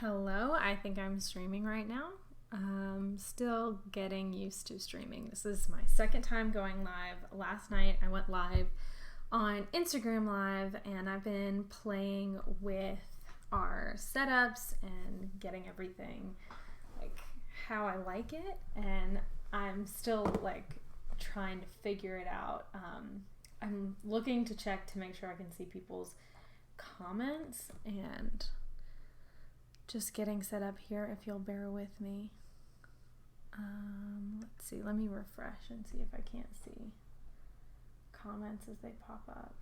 Hello, I think I'm streaming right now. Still getting used to streaming. This is my second time going live. Last night I went live on Instagram Live and I've been playing with our setups and getting everything like how I like it, and I'm still like trying to figure it out. I'm looking to check to make sure I can see people's comments and just getting set up here, if you'll bear with me. Let's see, let me refresh and see if I can't see comments as they pop up.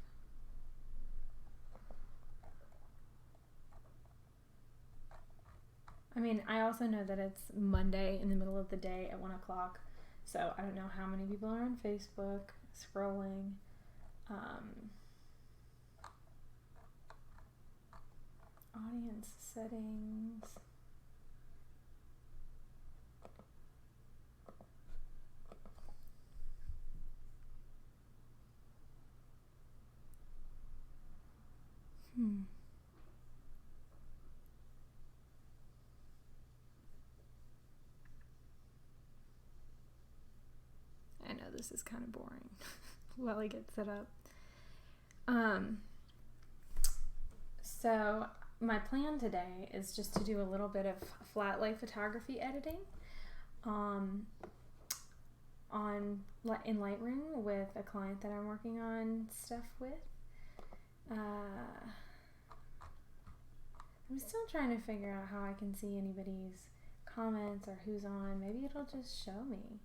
I mean, I also know that it's Monday in the middle of the day at 1 o'clock, so I don't know how many people are on Facebook scrolling. Audience settings. I know this is kind of boring while I get set up. So my plan today is just to do a little bit of flat lay photography editing in Lightroom with a client that I'm working on stuff with. I'm still trying to figure out how I can see anybody's comments or who's on. Maybe it'll just show me.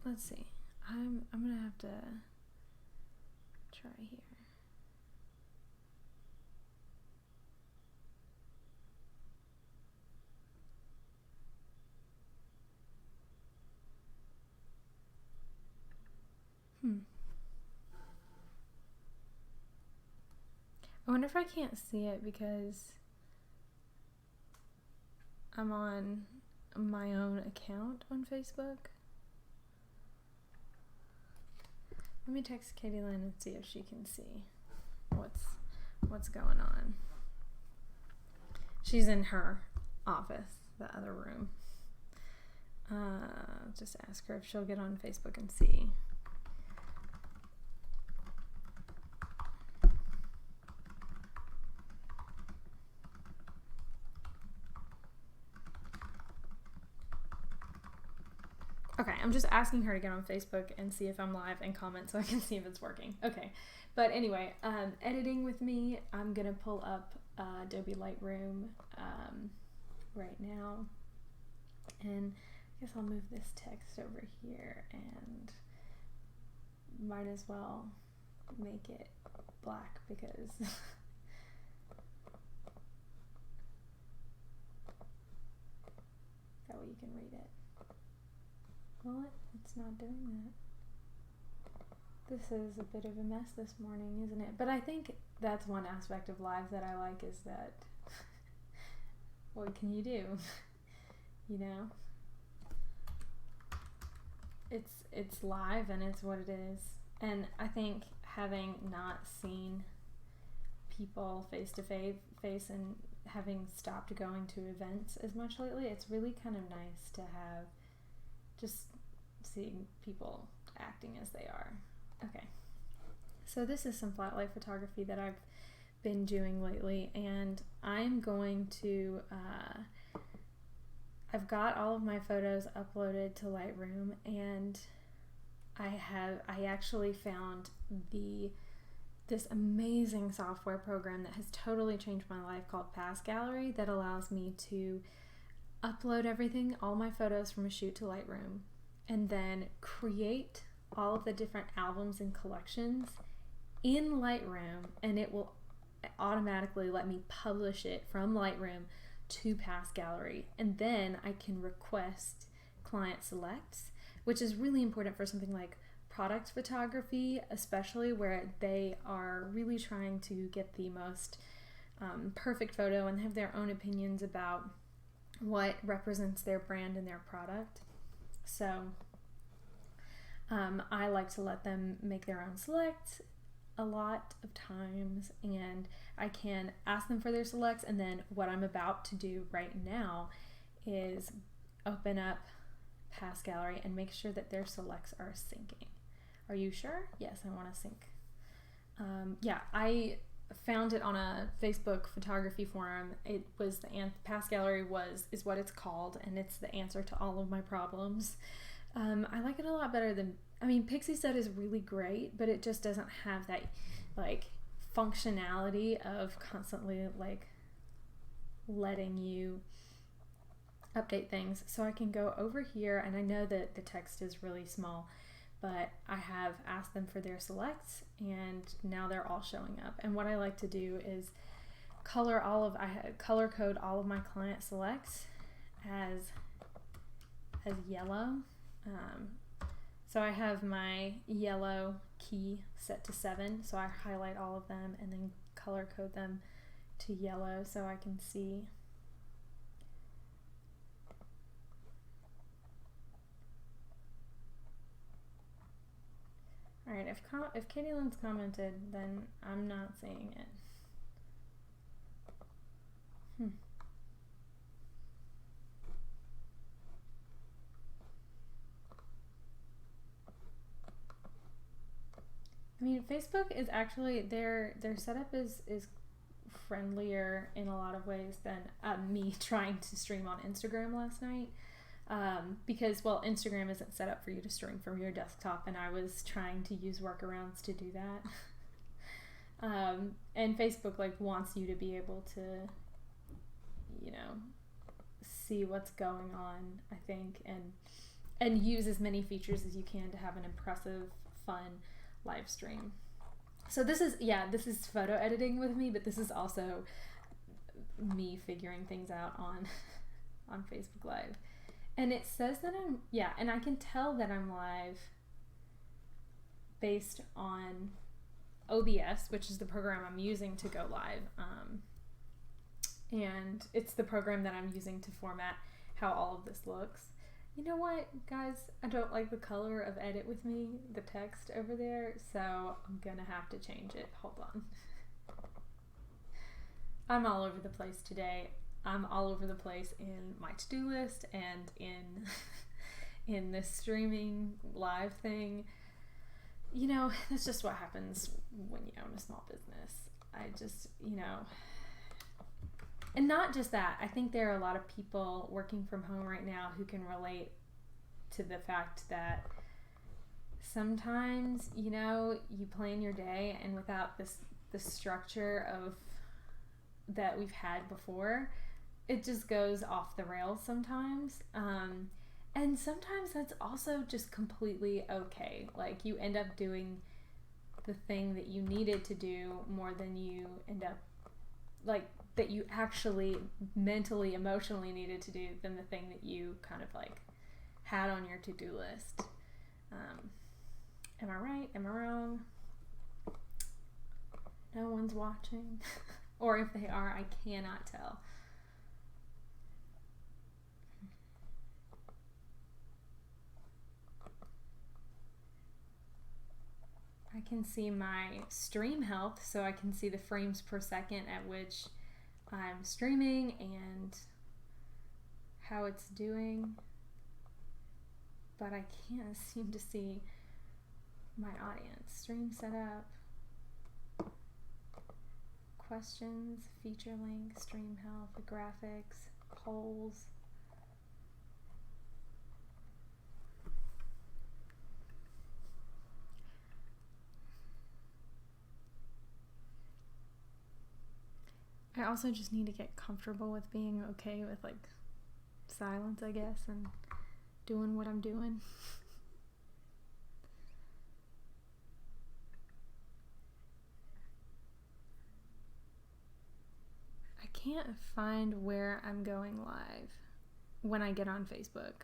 Let's see. I'm gonna have to try here. I wonder if I can't see it because I'm on my own account on Facebook. Let me text Katie Lynn and see if she can see what's going on. She's in her office, the other room. Just ask her if she'll get on Facebook and see. Okay, I'm just asking her to get on Facebook and see if I'm live and comment so I can see if it's working. Okay, but anyway, editing with me, I'm going to pull up Adobe Lightroom right now. And I guess I'll move this text over here and might as well make it black because that way you can read it. Well, it's not doing that. This is a bit of a mess this morning, isn't it? But I think that's one aspect of live that I like, is that what can you do? You know? It's live and it's what it is. And I think having not seen people face to face and having stopped going to events as much lately, it's really kind of nice to have just seeing people acting as they are. Okay, so this is some flat light photography that I've been doing lately, and I'm going to I've got all of my photos uploaded to Lightroom, and I actually found this amazing software program that has totally changed my life called Pass Gallery, that allows me to upload everything, all my photos from a shoot, to Lightroom, and then create all of the different albums and collections in Lightroom, and it will automatically let me publish it from Lightroom to Pass Gallery. And then I can request client selects, which is really important for something like product photography, especially where they are really trying to get the most perfect photo and have their own opinions about what represents their brand and their product. So I like to let them make their own selects a lot of times, and I can ask them for their selects, and then what I'm about to do right now is open up Pass Gallery and make sure that their selects are syncing. Are you sure? Yes, I want to sync. Yeah, I found it on a Facebook photography forum. It was Pass Gallery is what it's called, and it's the answer to all of my problems. I like it a lot better than, Pixie Set is really great, but it just doesn't have that like functionality of constantly like letting you update things. So I can go over here, and I know that the text is really small, but I have asked them for their selects, and now they're all showing up. And what I like to do is color code all of my client selects as yellow. So I have my yellow key set to 7, so I highlight all of them and then color code them to yellow so I can see. Alright, if Katie Lynn's commented, then I'm not seeing it. Facebook is actually, their setup is friendlier in a lot of ways than me trying to stream on Instagram last night. Because, Instagram isn't set up for you to stream from your desktop, and I was trying to use workarounds to do that. And Facebook wants you to be able to, see what's going on, I think, and use as many features as you can to have an impressive, fun live stream. So this is photo editing with me, but this is also me figuring things out on Facebook Live. And it says that and I can tell that I'm live based on OBS, which is the program I'm using to go live. And it's the program that I'm using to format how all of this looks. You know what, guys? I don't like the color of edit with me, the text over there, so I'm gonna have to change it. Hold on. I'm all over the place today. I'm all over the place in my to-do list and in this streaming live thing. That's just what happens when you own a small business. I just, and not just that, I think there are a lot of people working from home right now who can relate to the fact that sometimes, you plan your day, and without the structure of that we've had before, it just goes off the rails sometimes. And sometimes that's also just completely okay. You end up doing the thing that you needed to do more than you end up, that you actually mentally, emotionally needed to do than the thing that you kind of had on your to-do list. Am I right? Am I wrong? No one's watching. Or if they are, I cannot tell. I can see my stream health, so I can see the frames per second at which I'm streaming and how it's doing, but I can't seem to see my audience. Stream setup, questions, feature link, stream health, graphics, polls. I also just need to get comfortable with being okay with silence, I guess, and doing what I'm doing. I can't find where I'm going live when I get on Facebook.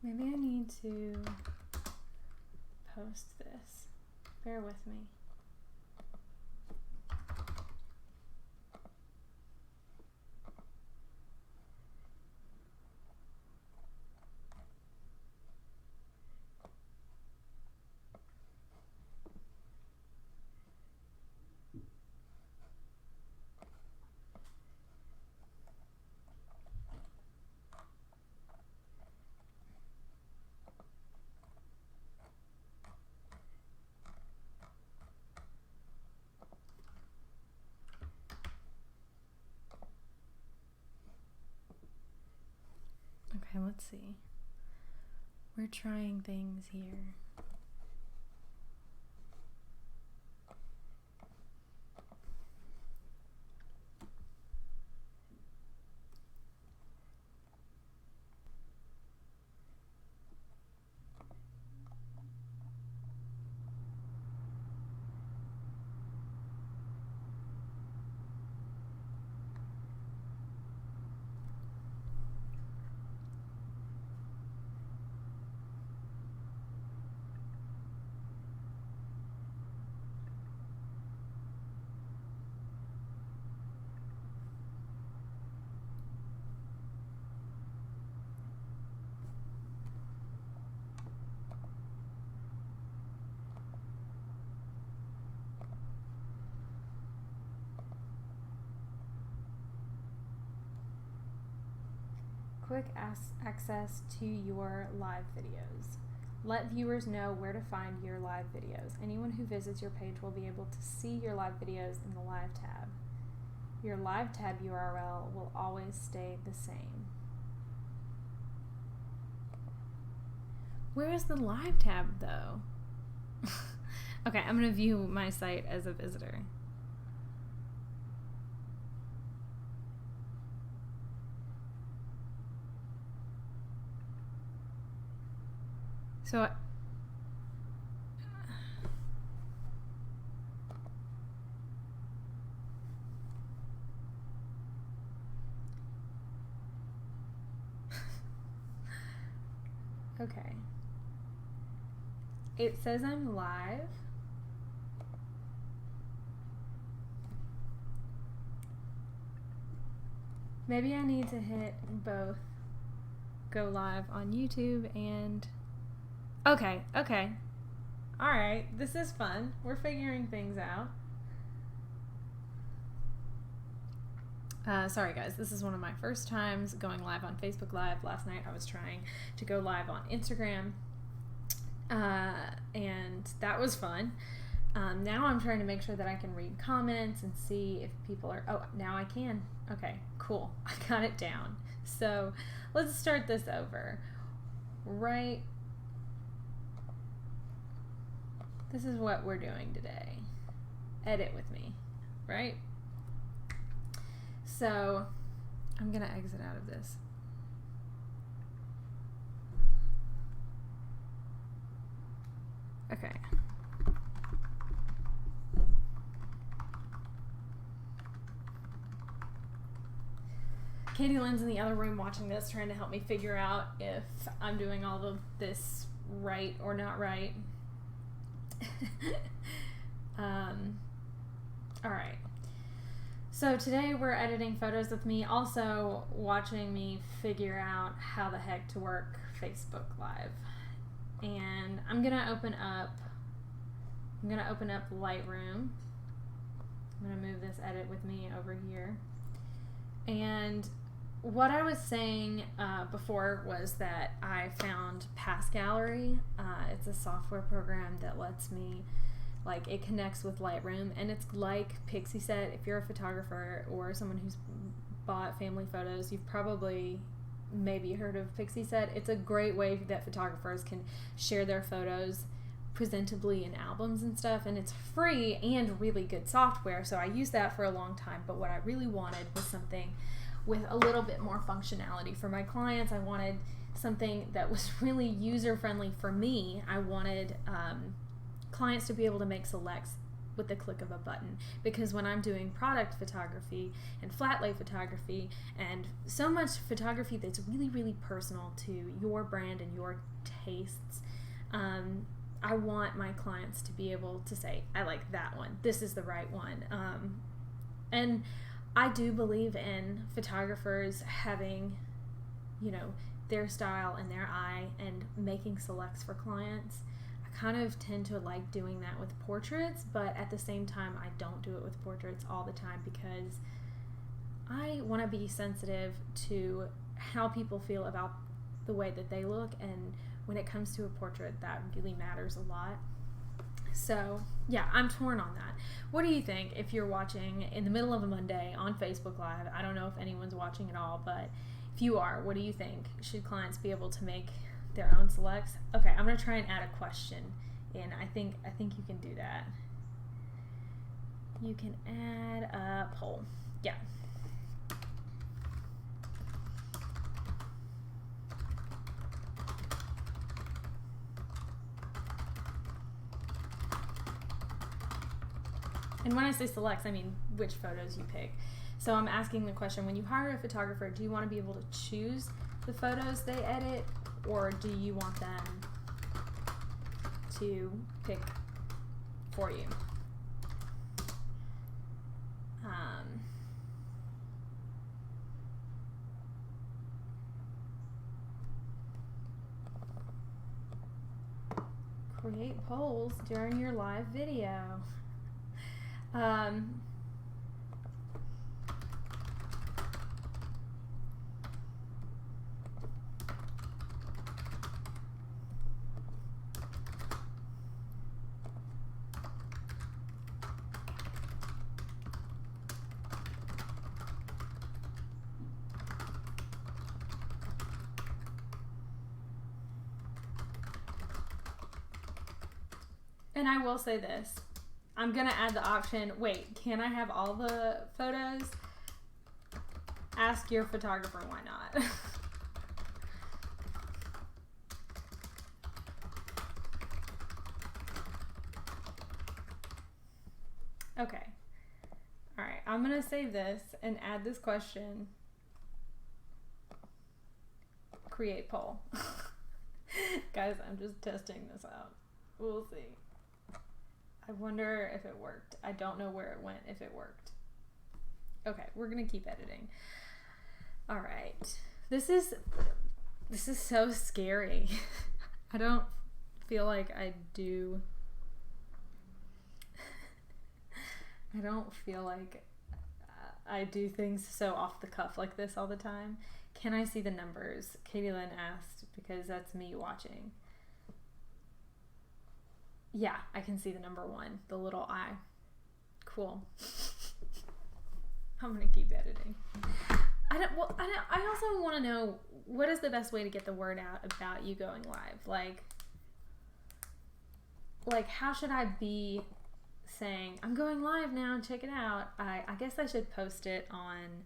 Maybe I need to post this. Bear with me. Okay, let's see. We're trying things here. Quick access to your live videos. Let viewers know where to find your live videos. Anyone who visits your page will be able to see your live videos in the live tab. Your live tab URL will always stay the same. Where is the live tab though? Okay, I'm going to view my site as a visitor. So okay. It says I'm live. Maybe I need to hit both go live on YouTube and okay. All right, this is fun. We're figuring things out. Sorry guys, this is one of my first times going live on Facebook Live. Last night I was trying to go live on Instagram, and that was fun. Now I'm trying to make sure that I can read comments and see if people are, oh, now I can. Okay, cool. I got it down. So let's start this over. Right. This is what we're doing today. Edit with me, right? So I'm gonna exit out of this. Okay. Katie Lynn's in the other room watching this, trying to help me figure out if I'm doing all of this right or not right. All right. So today we're editing photos with me, also watching me figure out how the heck to work Facebook Live. And I'm gonna open up Lightroom. I'm gonna move this edit with me over here. And what I was saying before was that I found Pass Gallery. It's a software program that lets me, like, it connects with Lightroom, and it's like Pixie Set. If you're a photographer or someone who's bought family photos, you've probably maybe heard of Pixie Set. It's a great way that photographers can share their photos presentably in albums and stuff, and it's free and really good software, so I used that for a long time. But what I really wanted was something with a little bit more functionality for my clients. I wanted something that was really user friendly for me. I wanted clients to be able to make selects with the click of a button. Because when I'm doing product photography and flat lay photography and so much photography that's really, really personal to your brand and your tastes, I want my clients to be able to say, I like that one. This is the right one. And I do believe in photographers having, their style and their eye and making selects for clients. I kind of tend to like doing that with portraits, but at the same time, I don't do it with portraits all the time because I want to be sensitive to how people feel about the way that they look, and when it comes to a portrait, that really matters a lot. So yeah, I'm torn on that. What do you think if you're watching in the middle of a Monday on Facebook Live? I don't know if anyone's watching at all, but if you are, what do you think? Should clients be able to make their own selects? Okay, I'm gonna try and add a question in. I think you can do that. You can add a poll. Yeah. And when I say selects, I mean which photos you pick. So I'm asking the question, when you hire a photographer, do you want to be able to choose the photos they edit, or do you want them to pick for you? Create polls during your live video. And I will say this. I'm going to add the option, wait, can I have all the photos? Ask your photographer why not. Okay. All right, I'm going to save this and add this question. Create poll. Guys, I'm just testing this out. We'll see. I wonder if it worked. I don't know where it went if it worked. Okay, we're gonna keep editing. All right. This is so scary. I don't feel like I do. I don't feel like I do things so off the cuff like this all the time. Can I see the numbers? Katie Lynn asked, because that's me watching. Yeah, I can see the number 1, the little eye. Cool. I'm gonna keep editing. I also want to know, what is the best way to get the word out about you going live? Like how should I be saying, I'm going live now, check it out? I guess I should post it on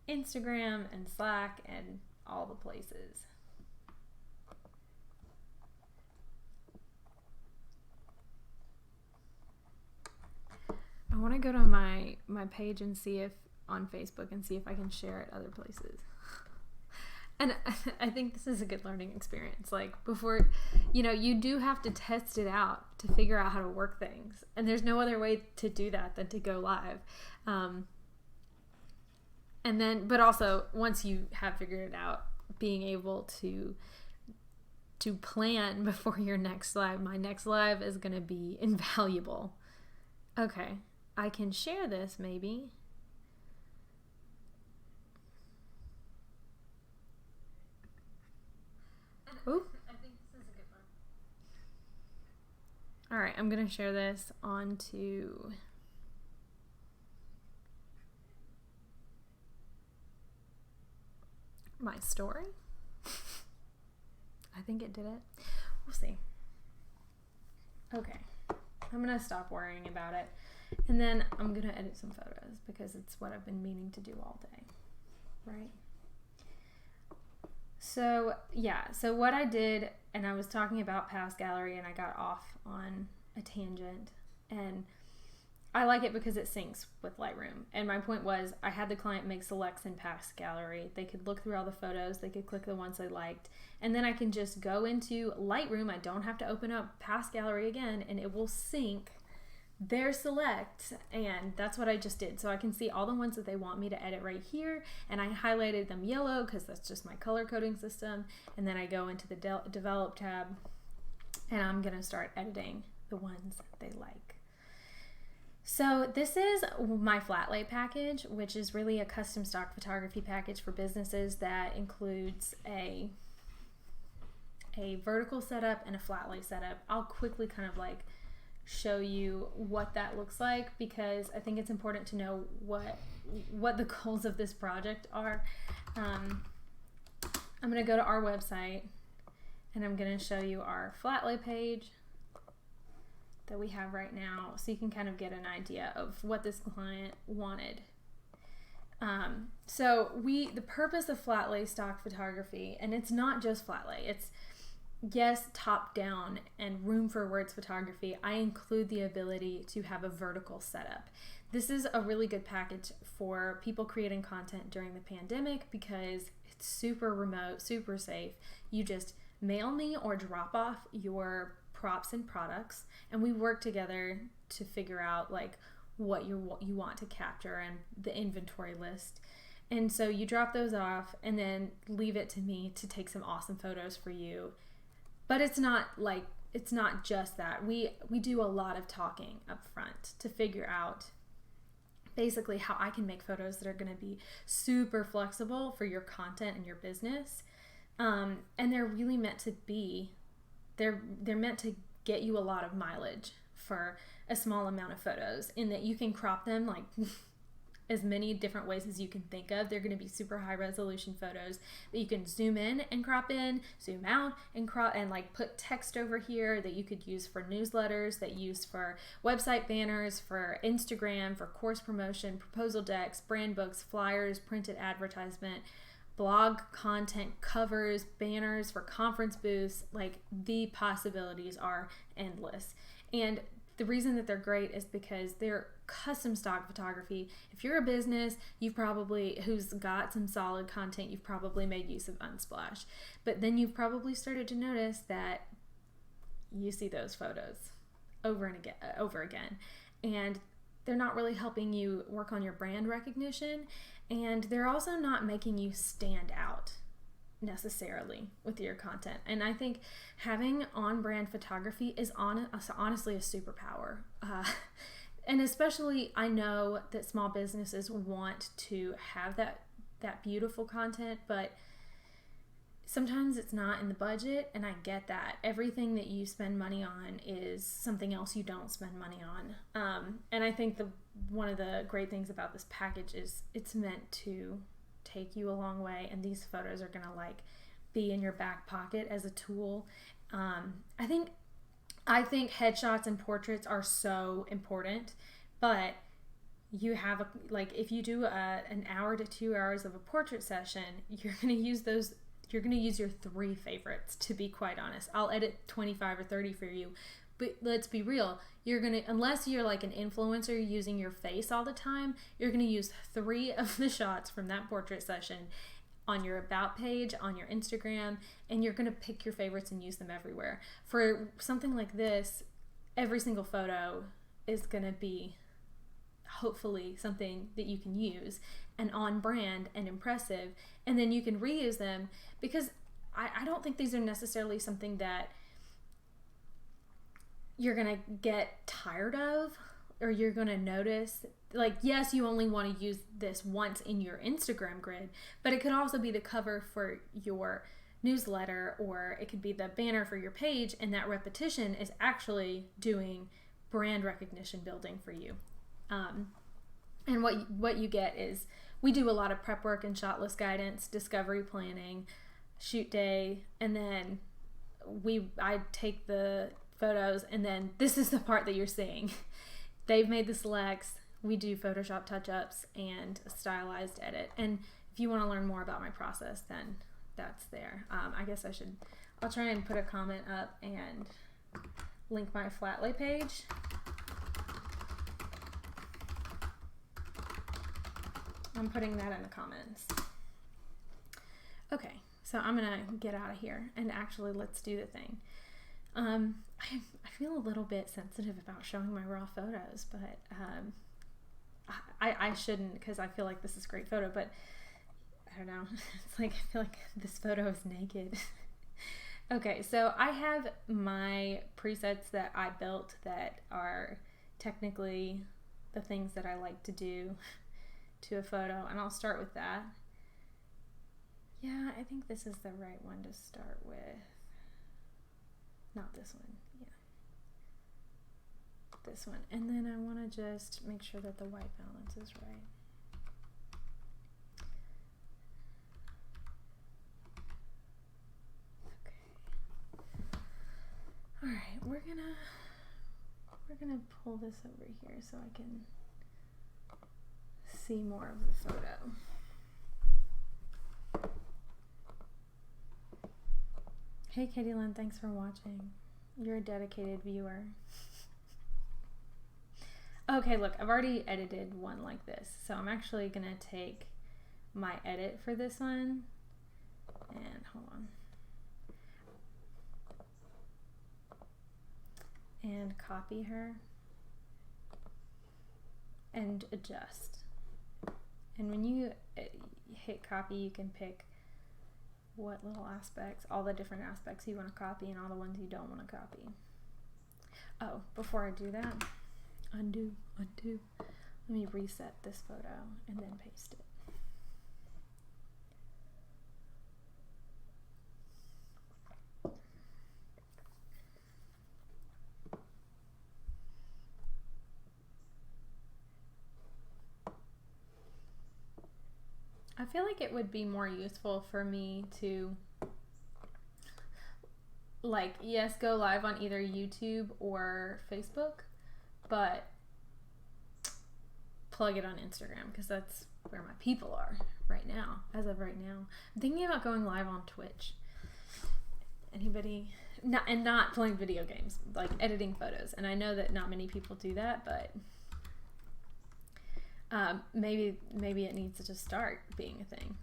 Instagram and Slack and all the places. I want to go to my page and see if on Facebook and see if I can share it other places. And I think this is a good learning experience. Like before, you do have to test it out to figure out how to work things. And there's no other way to do that than to go live. But also once you have figured it out, being able to plan before your next live. My next live is going to be invaluable. Okay. I can share this maybe. Ooh. I think this is a good one. All right, I'm going to share this onto my story. I think it did it. We'll see. Okay. I'm going to stop worrying about it. And then I'm going to edit some photos because it's what I've been meaning to do all day. Right? So, yeah. So what I did, and I was talking about Past Gallery and I got off on a tangent. And I like it because it syncs with Lightroom. And my point was, I had the client make selects in Past Gallery. They could look through all the photos. They could click the ones they liked. And then I can just go into Lightroom. I don't have to open up Past Gallery again, and it will sync their select. And that's what I just did. So I can see all the ones that they want me to edit right here. And I highlighted them yellow because that's just my color coding system. And then I go into the Develop tab, and I'm going to start editing the ones they like. So this is my flat lay package, which is really a custom stock photography package for businesses that includes a vertical setup and a flat lay setup. I'll quickly kind of like show you what that looks like, because I think it's important to know what the goals of this project are. I'm going to go to our website, and I'm going to show you our flat lay page that we have right now, so you can kind of get an idea of what this client wanted. So the purpose of flat lay stock photography, and it's not just flat lay, it's yes, top down and room for words photography. I include the ability to have a vertical setup. This is a really good package for people creating content during the pandemic because it's super remote, super safe. You just mail me or drop off your props and products, and we work together to figure out like what you want to capture and the inventory list. And so you drop those off and then leave it to me to take some awesome photos for you. But it's not just that. We do a lot of talking up front to figure out basically how I can make photos that are going to be super flexible for your content and your business. And they're really meant to be they're meant to get you a lot of mileage for a small amount of photos, in that you can crop them like as many different ways as you can think of. They're going to be super high resolution photos that you can zoom in and crop in, zoom out and crop, and like put text over here that you could use for newsletters, that use for website banners, for Instagram, for course promotion, proposal decks, brand books, flyers, printed advertisement, blog content, covers, banners for conference booths. Like, the possibilities are endless. And the reason that they're great is because they're custom stock photography. If you're a business, who's got some solid content, you've probably made use of Unsplash. But then you've probably started to notice that you see those photos over again. And they're not really helping you work on your brand recognition. And they're also not making you stand out necessarily with your content. And I think having on-brand photography is honestly a superpower. And especially, I know that small businesses want to have that beautiful content, but sometimes it's not in the budget, and I get that. Everything that you spend money on is something else you don't spend money on. And I think one of the great things about this package is it's meant to take you a long way, and these photos are gonna like be in your back pocket as a tool. I think headshots and portraits are so important, but you have if you do an hour to 2 hours of a portrait session, you're gonna use your 3 favorites, to be quite honest. I'll edit 25 or 30 for you, but let's be real. Unless you're like an influencer using your face all the time, you're gonna use 3 of the shots from that portrait session on your about page, on your Instagram, and you're gonna pick your favorites and use them everywhere. For something like this, every single photo is gonna be hopefully something that you can use and on brand and impressive, and then you can reuse them, because I don't think these are necessarily something that you're gonna get tired of, or you're gonna notice. Like, yes, you only want to use this once in your Instagram grid, but it could also be the cover for your newsletter, or it could be the banner for your page, and that repetition is actually doing brand recognition building for you. And what you get is, we do a lot of prep work and shot list guidance, discovery planning, shoot day, and then I take the photos, and then this is the part that you're seeing. They've made the selects. We do Photoshop touch-ups and a stylized edit. And if you want to learn more about my process, then that's there. I guess I'll try and put a comment up and link my flat lay page. I'm putting that in the comments. Okay, so I'm gonna get out of here and actually let's do the thing. I feel a little bit sensitive about showing my raw photos, but I shouldn't, because I feel like this is a great photo, but I don't know. It's like, I feel like this photo is naked. Okay, so I have my presets that I built that are technically the things that I like to do to a photo, and I'll start with that. Yeah, I think this is the right one to start with. Not this one, yeah. This one. And then I want to just make sure that the white balance is right. Okay. Alright, we're gonna pull this over here so I can see more of the photo. Hey Katie Lynn, thanks for watching. You're a dedicated viewer. Okay, look, I've already edited one like this, so I'm actually gonna take my edit for this one and hold on. And copy her and adjust. And when you hit copy, you can pick what little aspects, all the different aspects you want to copy and all the ones you don't want to copy. Oh, before I do that, undo. Let me reset this photo and then paste it. I feel like it would be more useful for me to, like, yes, go live on either YouTube or Facebook, but plug it on Instagram, because that's where my people are right now, as of right now. I'm thinking about going live on Twitch. Anybody? Not playing video games, like editing photos. And I know that not many people do that, but maybe it needs to just start being a thing.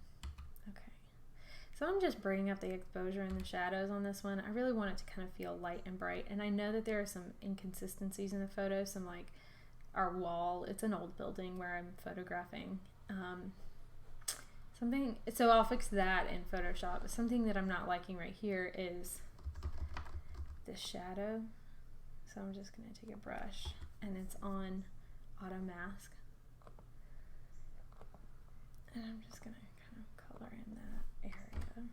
Okay, so I'm just bringing up the exposure and the shadows on this one. I really want it to kind of feel light and bright, and I know that there are some inconsistencies in the photo, some like our wall, it's an old building where I'm photographing something, so I'll fix that in Photoshop. Something that I'm not liking right here is this shadow, so I'm just going to take a brush and it's on auto mask. And I'm just going to kind of color in that area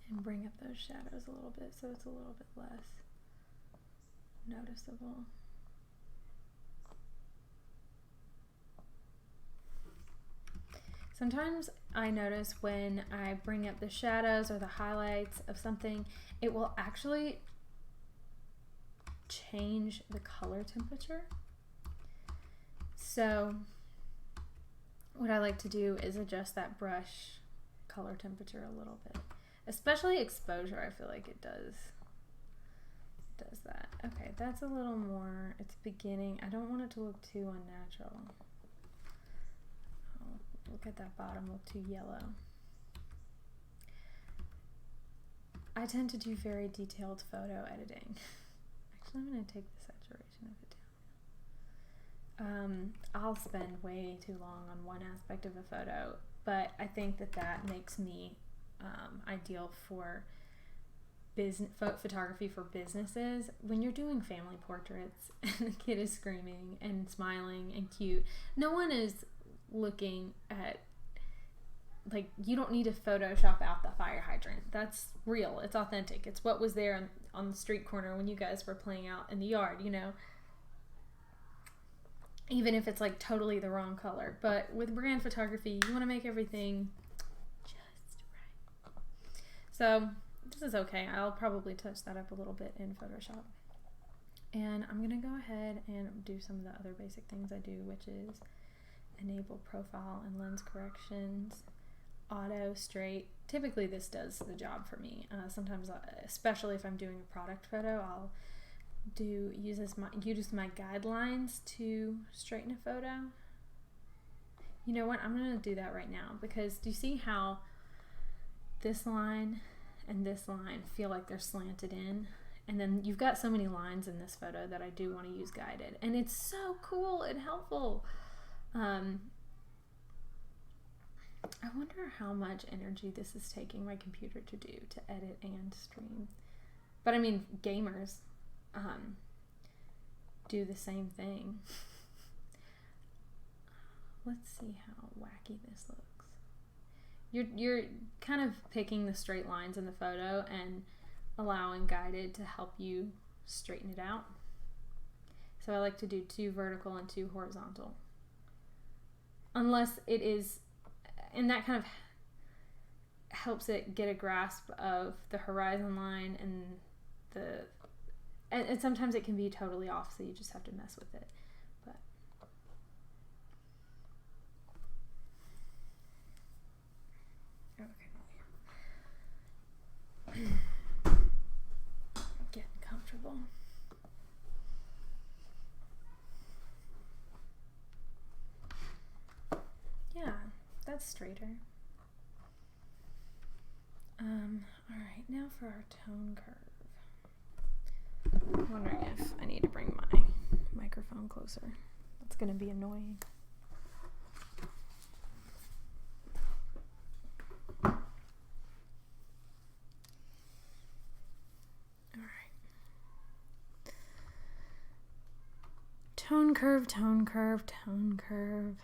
and bring up those shadows a little bit so it's a little bit less noticeable. Sometimes I notice when I bring up the shadows or the highlights of something, it will actually change the color temperature. So what I like to do is adjust that brush color temperature a little bit, especially exposure. I feel like it does that. Okay, that's a little more, it's beginning. I don't want it to look too unnatural. Oh, look at that bottom, look too yellow. I tend to do very detailed photo editing. Actually, I'm going to take the saturation of it down. I'll spend way too long on one aspect of a photo, but I think that makes me ideal for photography for businesses. When you're doing family portraits and the kid is screaming and smiling and cute, no one is looking at, like, you don't need to Photoshop out the fire hydrant. That's real. It's authentic. It's what was there on the street corner when you guys were playing out in the yard, you know? Even if it's like totally the wrong color. But with brand photography, you want to make everything just right. So this is okay. I'll probably touch that up a little bit in Photoshop. And I'm going to go ahead and do some of the other basic things I do, which is enable profile and lens corrections, auto, straight. Typically this does the job for me. Sometimes, especially if I'm doing a product photo, I'll use my guidelines to straighten a photo. You know what? I'm going to do that right now, because do you see how this line and this line feel like they're slanted in? And then you've got so many lines in this photo that I do want to use guided. And it's so cool and helpful. I wonder how much energy this is taking my computer to do, to edit and stream. But I mean, gamers do the same thing. Let's see how wacky this looks. You're kind of picking the straight lines in the photo and allowing guided to help you straighten it out. So I like to do 2 vertical and 2 horizontal. Unless it is, and that kind of helps it get a grasp of the horizon line and sometimes it can be totally off, so you just have to mess with it. But okay. Getting comfortable. Yeah, that's straighter. Alright, now for our tone curve. I'm wondering if I need to bring my microphone closer. That's going to be annoying. Alright. Tone curve, tone curve, tone curve.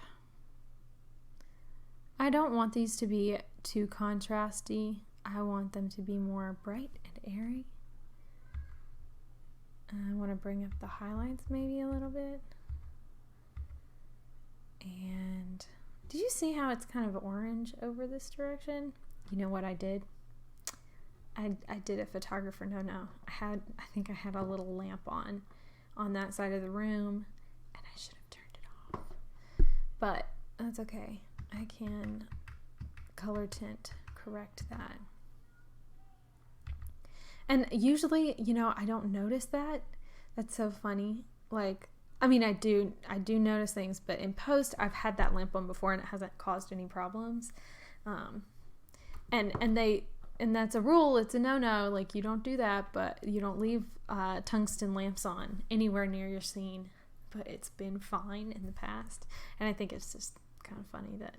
I don't want these to be too contrasty. I want them to be more bright and airy. I want to bring up the highlights maybe a little bit. And did you see how it's kind of orange over this direction? You know what I did? I did a photographer no. I think I had a little lamp on that side of the room, and I should have turned it off. But that's okay. I can color tint correct that. And usually, I don't notice that. That's so funny. Like, I mean, I do notice things, but in post, I've had that lamp on before and it hasn't caused any problems. And that's a rule. It's a no-no. Like, you don't do that, but you don't leave tungsten lamps on anywhere near your scene. But it's been fine in the past. And I think it's just kind of funny that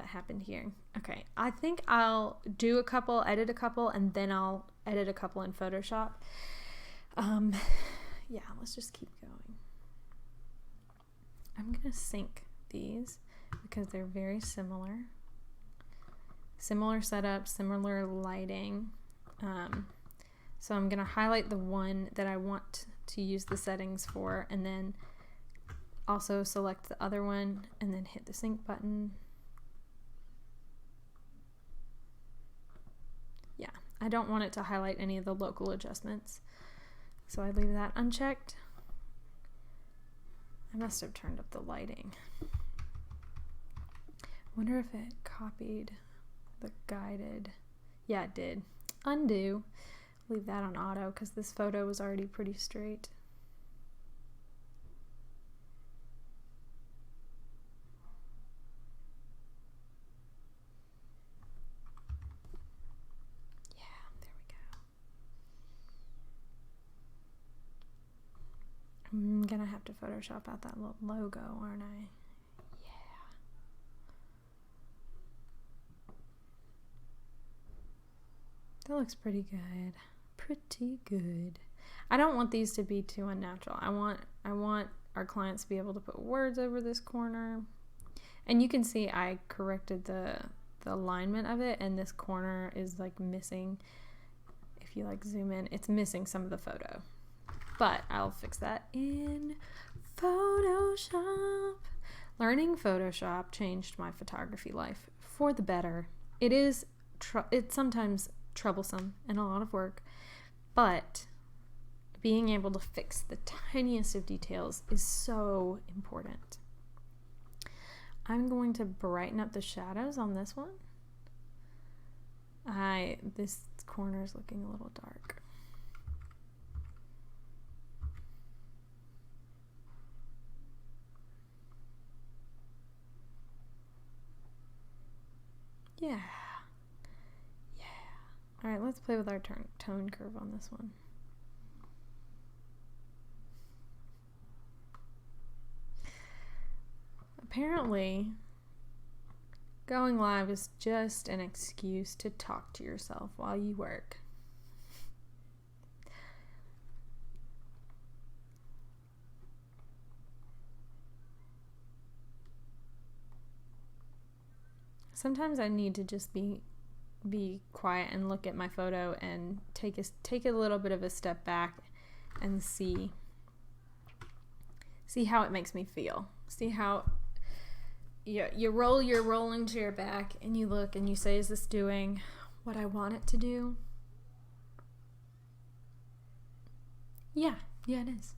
happened here. Okay, I think I'll do a couple, edit a couple, and then I'll edit a couple in Photoshop. Yeah, let's just keep going. I'm gonna sync these because they're very similar. Similar setup, similar lighting. So I'm gonna highlight the one that I want to use the settings for, and then also select the other one, and then hit the sync button. Yeah, I don't want it to highlight any of the local adjustments, so I leave that unchecked. I must have turned up the lighting. I wonder if it copied the guided. Yeah, it did. Undo. Leave that on auto because this photo was already pretty straight. I'm gonna have to Photoshop out that little logo, aren't I? Yeah. That looks pretty good. Pretty good. I don't want these to be too unnatural. I want our clients to be able to put words over this corner. And you can see I corrected the alignment of it, and this corner is like missing. If you like zoom in, it's missing some of the photo. But I'll fix that in Photoshop. Learning Photoshop changed my photography life for the better. It's sometimes troublesome and a lot of work, but being able to fix the tiniest of details is so important. I'm going to brighten up the shadows on this one. This corner is looking a little dark. Yeah. All right, let's play with our tone curve on this one. Apparently, going live is just an excuse to talk to yourself while you work. Sometimes I need to just be quiet and look at my photo and take a little bit of a step back and see how it makes me feel. See how you're rolling to your back and you look and you say, is this doing what I want it to do? Yeah, it is.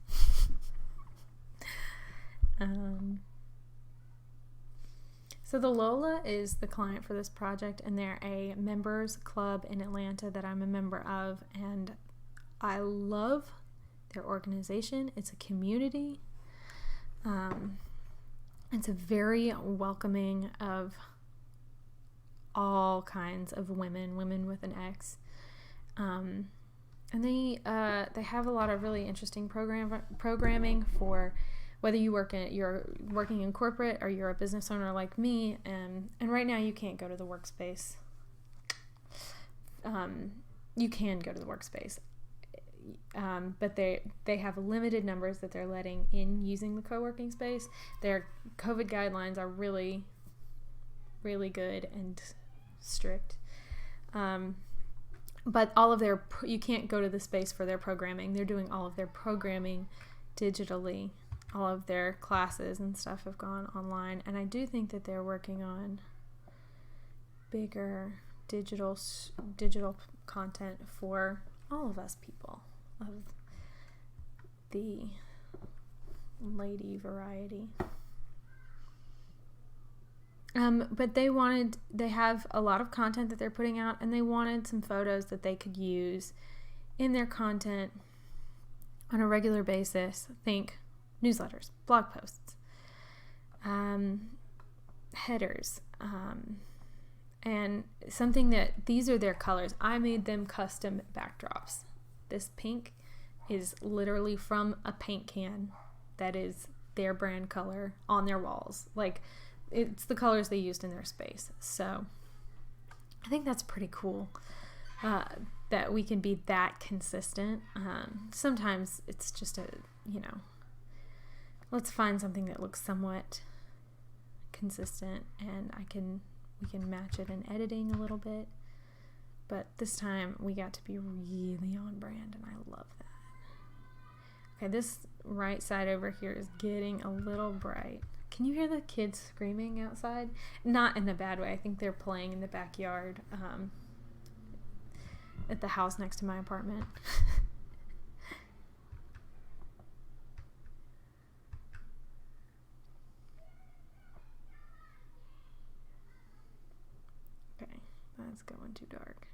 So the Lola is the client for this project, and they're a members club in Atlanta that I'm a member of, and I love their organization. It's a community. It's a very welcoming of all kinds of women with an X. And they have a lot of really interesting programming for whether you're working in corporate or you're a business owner like me, and right now you can't go to the workspace. You can go to the workspace, but they have limited numbers that they're letting in using the co-working space. Their COVID guidelines are really, really good and strict. But all of you can't go to the space for their programming. They're doing all of their programming digitally. All of their classes and stuff have gone online, and I do think that they're working on bigger digital content for all of us people of the lady variety. But they have a lot of content that they're putting out, and they wanted some photos that they could use in their content on a regular basis. Think newsletters, blog posts, headers, and something that these are their colors. I made them custom backdrops. This pink is literally from a paint can that is their brand color on their walls. Like, it's the colors they used in their space. So I think that's pretty cool, that we can be that consistent. Sometimes it's just let's find something that looks somewhat consistent, and we can match it in editing a little bit. But this time we got to be really on brand, and I love that. Okay, this right side over here is getting a little bright. Can you hear the kids screaming outside? Not in a bad way. I think they're playing in the backyard at the house next to my apartment. Okay, that's going too dark.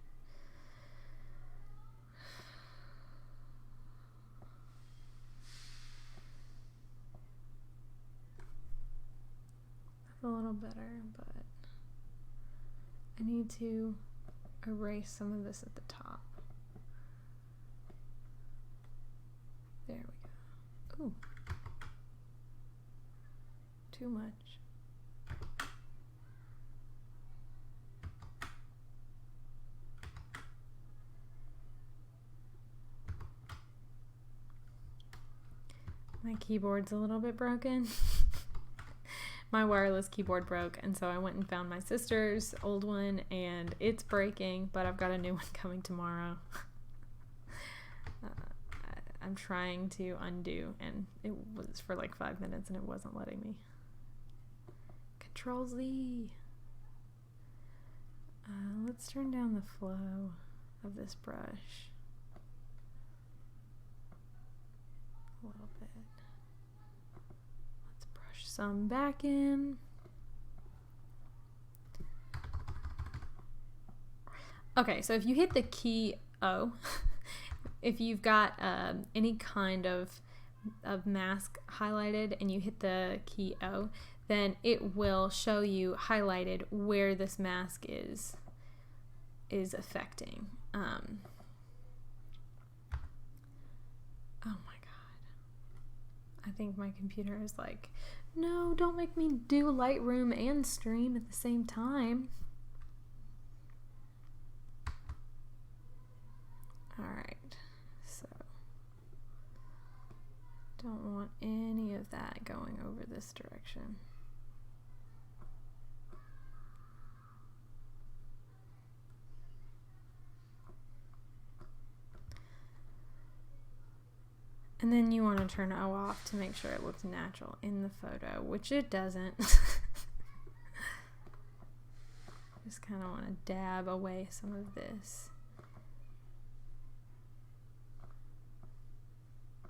A little better, but I need to erase some of this at the top. There we go. Ooh. Too much. My keyboard's a little bit broken. My wireless keyboard broke, and so I went and found my sister's old one, and it's breaking, but I've got a new one coming tomorrow. I'm trying to undo, and it was for like 5 minutes, and it wasn't letting me. Control Z. Let's turn down the flow of this brush a little bit. Some back in. Okay, so if you hit the key O, if you've got any kind of mask highlighted and you hit the key O, then it will show you highlighted where this mask is affecting. Oh my God. I think my computer is like, no, don't make me do Lightroom and stream at the same time. Alright, so don't want any of that going over this direction. And then you want to turn O off to make sure it looks natural in the photo, which it doesn't. Just kind of want to dab away some of this.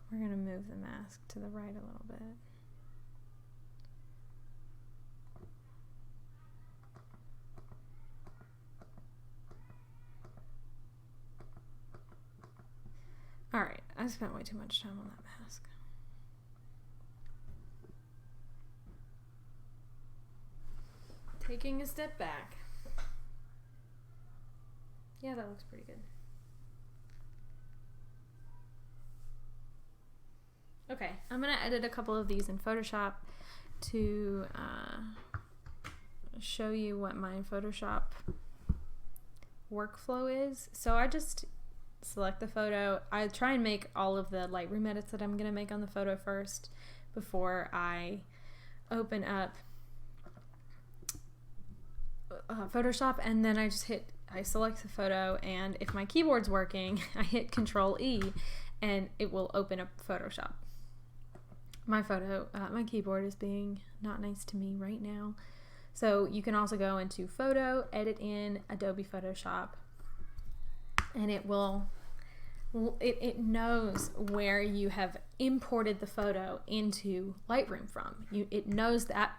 We're going to move the mask to the right a little bit. Alright, I spent way too much time on that mask. Taking a step back. Yeah, that looks pretty good. Okay, I'm going to edit a couple of these in Photoshop to show you what my Photoshop workflow is. So I just select the photo. I try and make all of the Lightroom edits that I'm going to make on the photo first before I open up Photoshop, and then I select the photo, and if my keyboard's working, I hit Control E and it will open up Photoshop. My keyboard is being not nice to me right now. So you can also go into Photo, Edit in Adobe Photoshop, and it knows where you have imported the photo into Lightroom from. It knows that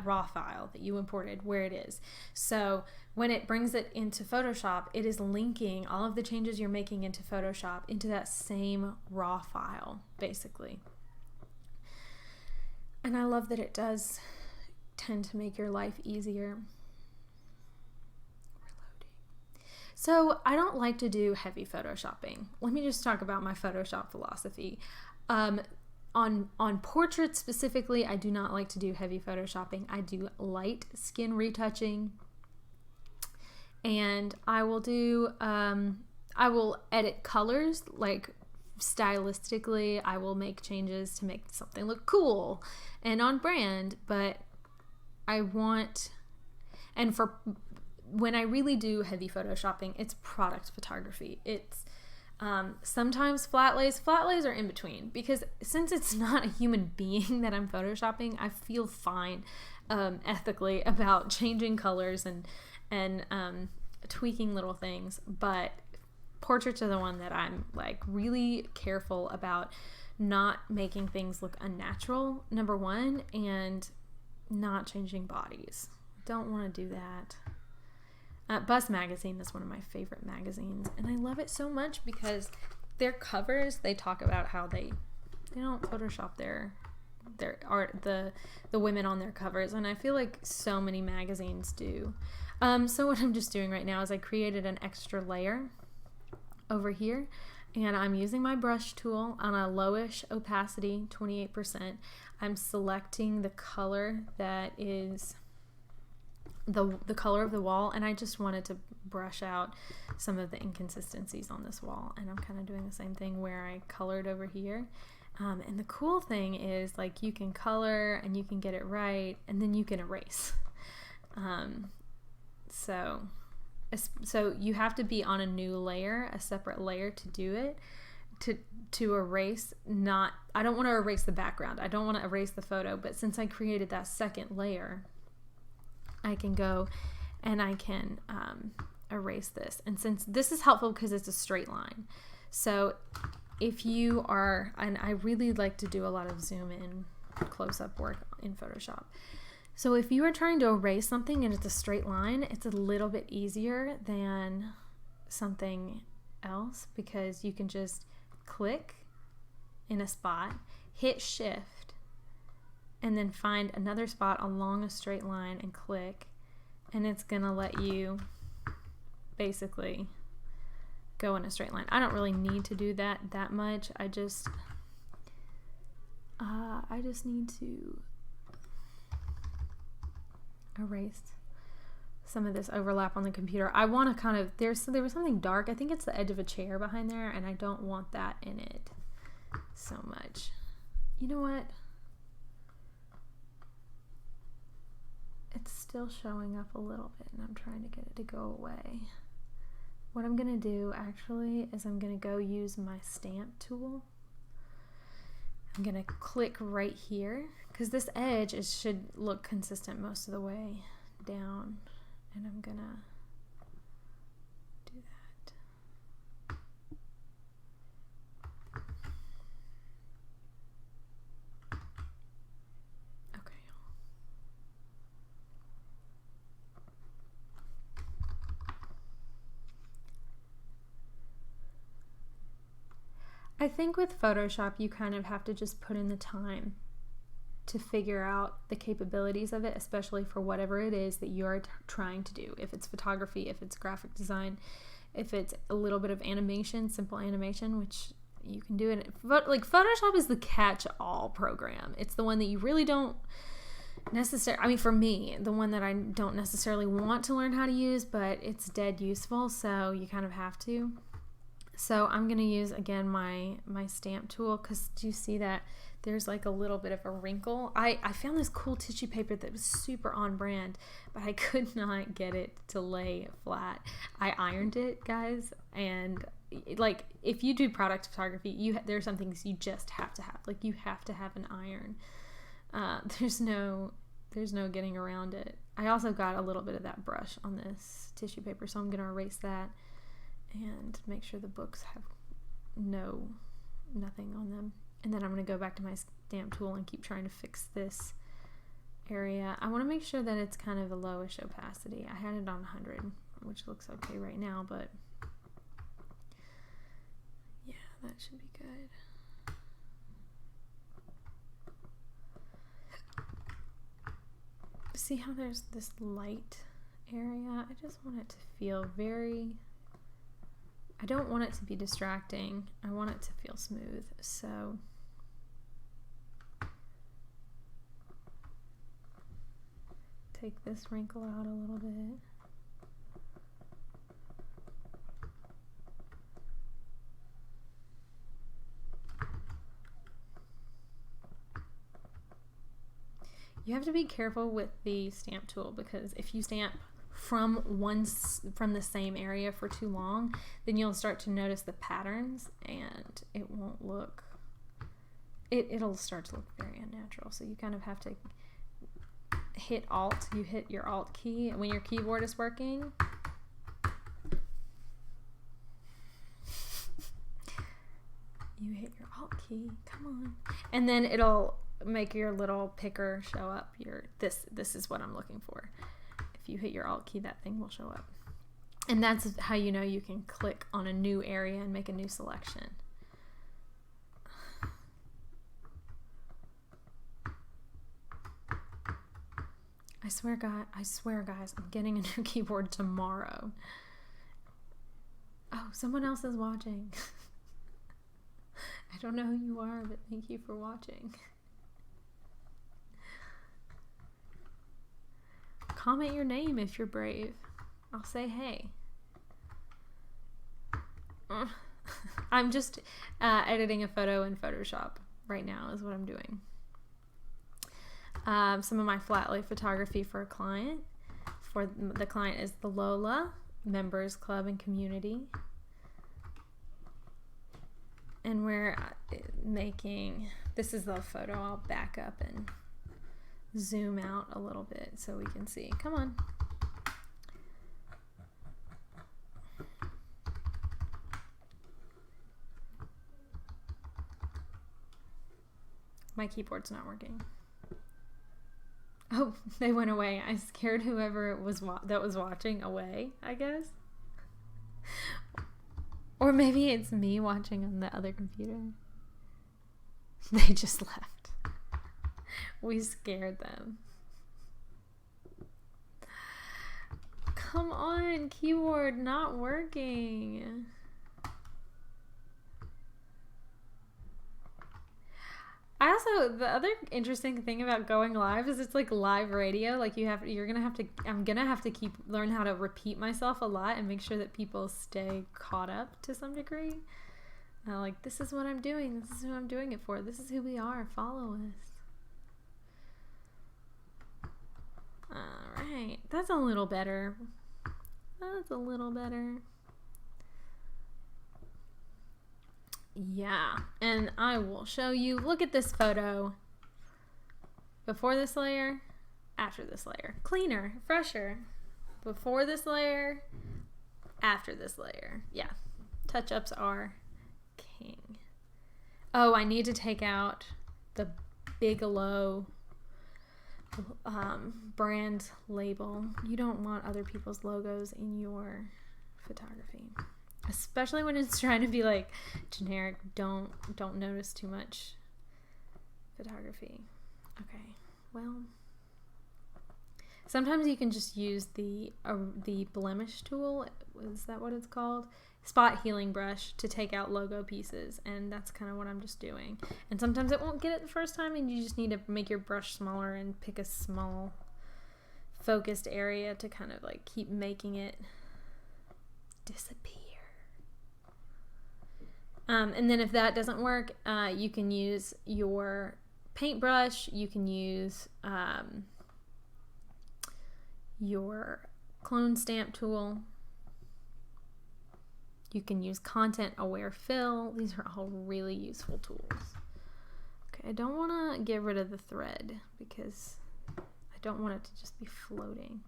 raw file that you imported, where it is. So when it brings it into Photoshop, it is linking all of the changes you're making into Photoshop into that same raw file, basically. And I love that it does tend to make your life easier. So I don't like to do heavy photoshopping. Let me just talk about my Photoshop philosophy. On portraits specifically, I do not like to do heavy photoshopping. I do light skin retouching, and I will edit colors, like stylistically. I will make changes to make something look cool and on brand, but when I really do heavy photoshopping, it's product photography. It's sometimes flat lays. Flat lays are in between, because since it's not a human being that I'm photoshopping, I feel fine ethically about changing colors and tweaking little things. But portraits are the one that I'm like really careful about not making things look unnatural, number one, and not changing bodies. Don't want to do that. Buzz Magazine is one of my favorite magazines, and I love it so much because their covers, they talk about how they don't Photoshop their art, the women on their covers, and I feel like so many magazines do. So what I'm just doing right now is I created an extra layer over here, and I'm using my brush tool on a lowish opacity, 28%. I'm selecting the color that is the color of the wall, and I just wanted to brush out some of the inconsistencies on this wall, and I'm kind of doing the same thing where I colored over here. And the cool thing is, like, you can color and you can get it right, and then you can erase. So you have to be on a new layer, a separate layer to do it, to erase. I don't want to erase the background, I don't want to erase the photo, but since I created that second layer, I can go and I can erase this. And since this is helpful because it's a straight line, so if you are, and I really like to do a lot of zoom in close-up work in Photoshop, so if you are trying to erase something and it's a straight line, it's a little bit easier than something else, because you can just click in a spot, hit shift, and then find another spot along a straight line and click, and it's gonna let you basically go in a straight line. I don't really need to do that much. I just need to erase some of this overlap on the computer. I want to kind of, there was something dark. I think it's the edge of a chair behind there, and I don't want that in it so much. You know what? It's still showing up a little bit, and I'm trying to get it to go away. What I'm going to do actually is I'm going to go use my stamp tool. I'm going to click right here, because this edge should look consistent most of the way down. And I'm going to do that. Okay. I think with Photoshop, you kind of have to just put in the time to figure out the capabilities of it, especially for whatever it is that you're trying to do. If it's photography, if it's graphic design, if it's a little bit of animation, simple animation, which you can do it. Like Photoshop is the catch-all program. It's the one that you really don't necessarily, I mean, for me, the one that I don't necessarily want to learn how to use, but it's dead useful, so you kind of have to. So I'm going to use, again, my stamp tool, because do you see that there's like a little bit of a wrinkle? I found this cool tissue paper that was super on brand, but I could not get it to lay flat. I ironed it, guys, and like if you do product photography, there are some things you just have to have. Like you have to have an iron. There's no getting around it. I also got a little bit of that brush on this tissue paper, so I'm going to erase that and make sure the books have nothing on them. And then I'm going to go back to my stamp tool and keep trying to fix this area. I want to make sure that it's kind of a lowish opacity. I had it on 100, which looks okay right now, but yeah, that should be good. See how there's this light area? I just want it to feel I don't want it to be distracting. I want it to feel smooth. So take this wrinkle out a little bit. You have to be careful with the stamp tool, because if you stamp from the same area for too long, then you'll start to notice the patterns, and it won't look, it'll start to look very unnatural. So you kind of have to hit Alt. You hit your Alt key when your keyboard is working. You hit your Alt key, come on, and then it'll make your little picker show up. This is what I'm looking for. If you hit your Alt key, that thing will show up. And that's how you know you can click on a new area and make a new selection. I swear, guys, I'm getting a new keyboard tomorrow. Oh, someone else is watching. I don't know who you are, but thank you for watching. Comment your name if you're brave. I'll say hey. I'm just editing a photo in Photoshop right now is what I'm doing. Some of my flat lay photography for a client. For the client is the Lola Members Club and Community. And we're making, this is the photo. I'll back up and zoom out a little bit so we can see. Come on. My keyboard's not working. Oh, they went away. I scared whoever it was that was watching away, I guess. Or maybe it's me watching on the other computer. They just left. We scared them. Come on, keyboard not working. I also, the other interesting thing about going live is it's like live radio. Like I'm gonna have to learn how to repeat myself a lot and make sure that people stay caught up to some degree. Like, this is what I'm doing. This is who I'm doing it for. This is who we are. Follow us. Alright. That's a little better. That's a little better. Yeah. And I will show you. Look at this photo. Before this layer. After this layer. Cleaner. Fresher. Before this layer. After this layer. Yeah. Touch-ups are king. Oh, I need to take out the Bigelow brand label. You don't want other people's logos in your photography, especially when it's trying to be like generic. Don't notice too much photography. Okay, well, sometimes you can just use the blemish tool. Is that what it's called? Spot healing brush to take out logo pieces, and that's kind of what I'm just doing. And sometimes it won't get it the first time, and you just need to make your brush smaller and pick a small focused area to kind of like keep making it disappear. And then if that doesn't work, you can use your paintbrush. You can use your clone stamp tool. You can use content aware fill. These are all really useful tools. Okay, I don't want to get rid of the thread because I don't want it to just be floating.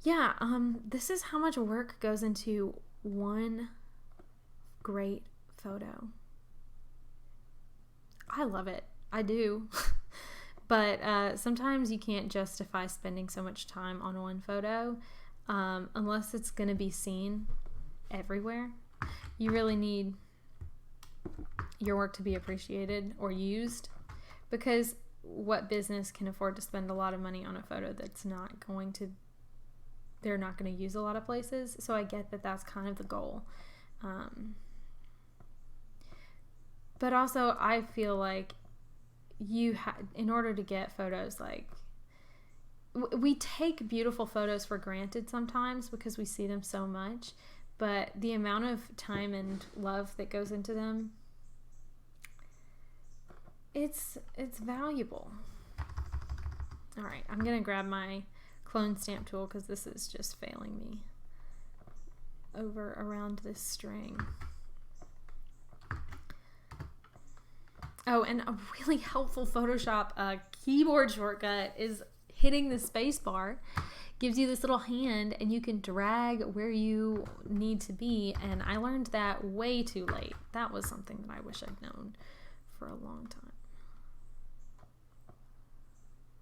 Yeah, this is how much work goes into one great photo. I love it. I do. But sometimes you can't justify spending so much time on one photo. Unless it's going to be seen everywhere. You really need your work to be appreciated or used, because what business can afford to spend a lot of money on a photo that's they're not going to use a lot of places. So I get that that's kind of the goal. But also I feel like in order to get photos, like, we take beautiful photos for granted sometimes because we see them so much, but the amount of time and love that goes into them, it's valuable. All right, I'm gonna grab my clone stamp tool because this is just failing me around this string. Oh, and a really helpful Photoshop keyboard shortcut is hitting the space bar. Gives you this little hand and you can drag where you need to be, and I learned that way too late. That was something that I wish I'd known for a long time.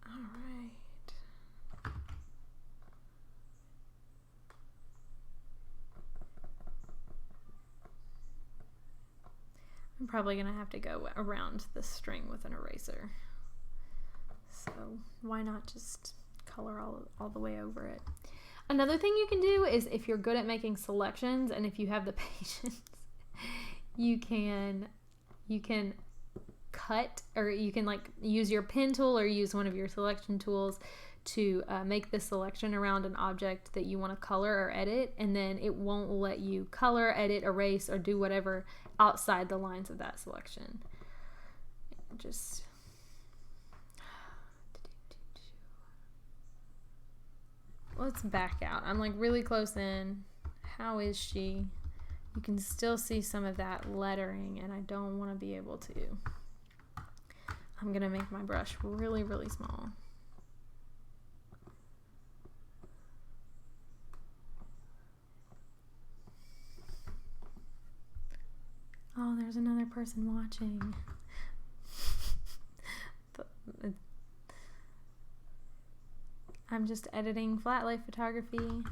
Alright. I'm probably gonna have to go around the string with an eraser. So why not just color all the way over it? Another thing you can do is, if you're good at making selections and if you have the patience, you can cut, or you can like use your pen tool or use one of your selection tools to make the selection around an object that you want to color or edit, and then it won't let you color, edit, erase, or do whatever outside the lines of that selection. Just let's back out. I'm like really close in. How is she? You can still see some of that lettering, and I don't want to be able to. I'm gonna make my brush really, really small. Oh, there's another person watching. I'm just editing flat life photography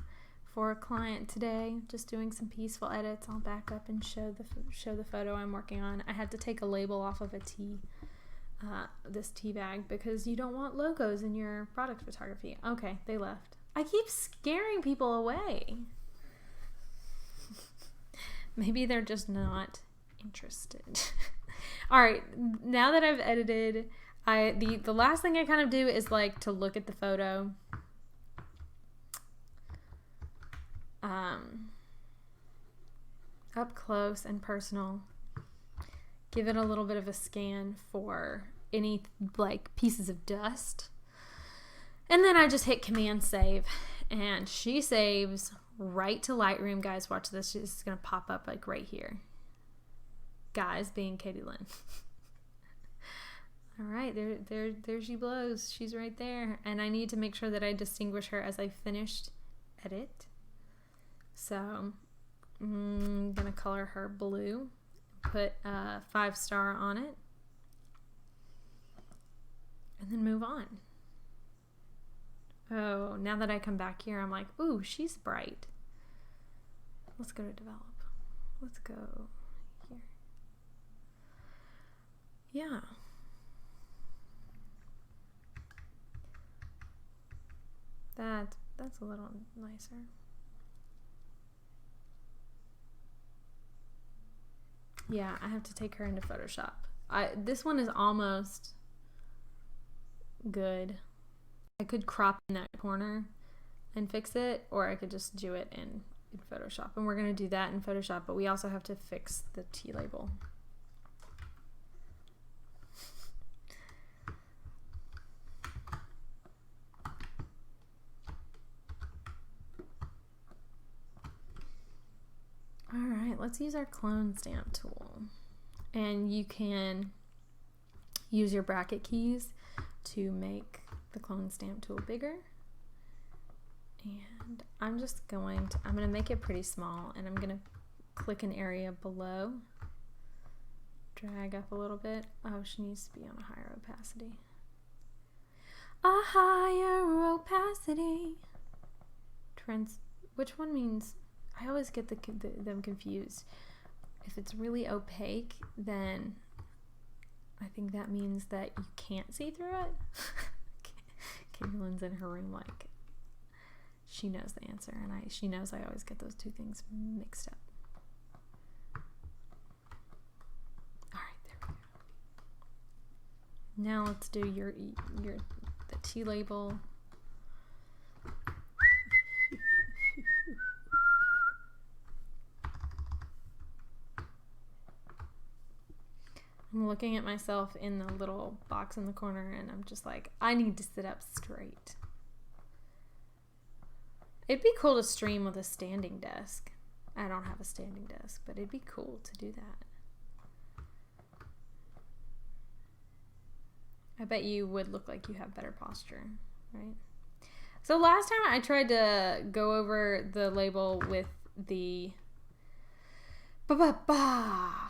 for a client today. Just doing some peaceful edits. I'll back up and show the photo I'm working on. I had to take a label off of a tea this tea bag because you don't want logos in your product photography. Okay, they left. I keep scaring people away. Maybe they're just not interested. All right, now that I've edited, the last thing I kind of do is like to look at the photo. Up close and personal. Give it a little bit of a scan for any like pieces of dust. And then I just hit Command Save, and she saves right to Lightroom. Guys, watch this. She's going to pop up like right here. Guys, being Katie Lynn. All right, there she blows. She's right there. And I need to make sure that I distinguish her as I finished edit. So I'm going to color her blue. Put a 5-star on it. And then move on. Oh, now that I come back here, I'm like, ooh, she's bright. Let's go to develop. Let's go here. Yeah. That's a little nicer. Yeah, I have to take her into Photoshop. This one is almost good. I could crop in that corner and fix it, or I could just do it in Photoshop. And we're going to do that in Photoshop, but we also have to fix the T label. All right, let's use our clone stamp tool. And you can use your bracket keys to make the clone stamp tool bigger. And I'm going to make it pretty small, and I'm going to click an area below, drag up a little bit. Oh, she needs to be on a higher opacity. A higher opacity. Which one means, I always get them confused. If it's really opaque, then I think that means that you can't see through it. Caitlin's in her room like, she knows the answer, and she knows I always get those two things mixed up. All right, there we go. Now let's do the T label. I'm looking at myself in the little box in the corner, and I'm just like, I need to sit up straight. It'd be cool to stream with a standing desk. I don't have a standing desk, but it'd be cool to do that. I bet you would look like you have better posture, right? So last time I tried to go over the label with the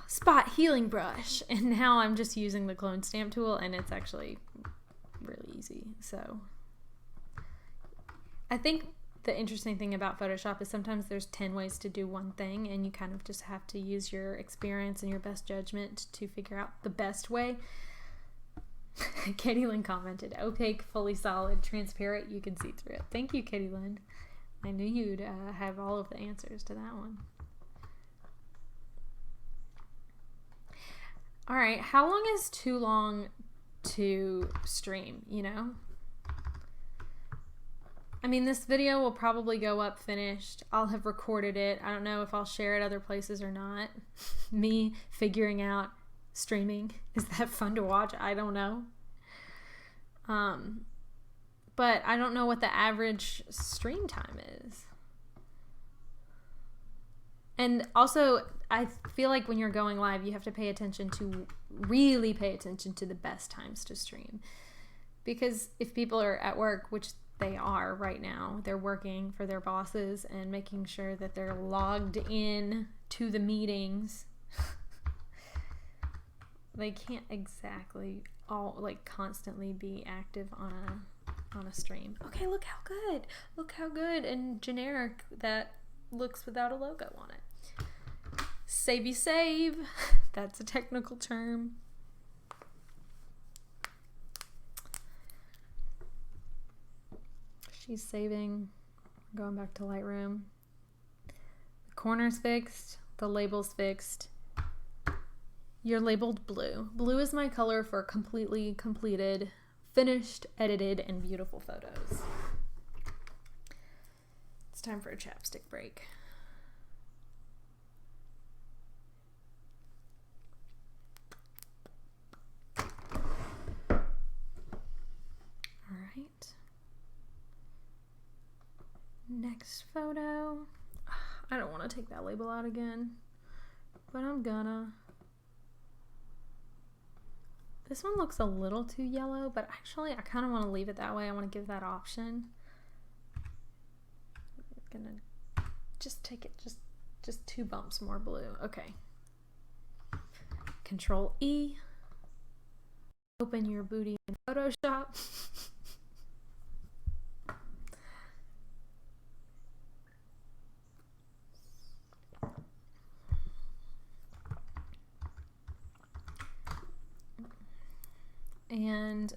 spot healing brush, and now I'm just using the clone stamp tool, and it's actually really easy. So I think the interesting thing about Photoshop is sometimes there's 10 ways to do one thing, and you kind of just have to use your experience and your best judgment to figure out the best way. Katie Lynn commented, opaque, fully solid, transparent, you can see through it. Thank you, Katie Lynn. I knew you'd have all of the answers to that one. All right, how long is too long to stream, you know? I mean, this video will probably go up finished. I'll have recorded it. I don't know if I'll share it other places or not. Me figuring out streaming. Is that fun to watch? I don't know. But I don't know what the average stream time is. And also, I feel like when you're going live, you have to really pay attention to the best times to stream. Because if people are at work, which they are right now, they're working for their bosses and making sure that they're logged in to the meetings. They can't exactly constantly be active on a stream. Okay, look how good and generic that looks without a logo on it. Save. That's a technical term. She's saving. Going back to Lightroom. The corner's fixed. The label's fixed. You're labeled blue. Blue is my color for completely completed, finished, edited, and beautiful photos. It's time for a chapstick break. All right. Next photo. I don't want to take that label out again, but I'm gonna. This one looks a little too yellow, but actually I kind of want to leave it that way. I want to give that option. I'm gonna just take it just 2 bumps more blue. Okay. Control E. Open your booty in Photoshop. And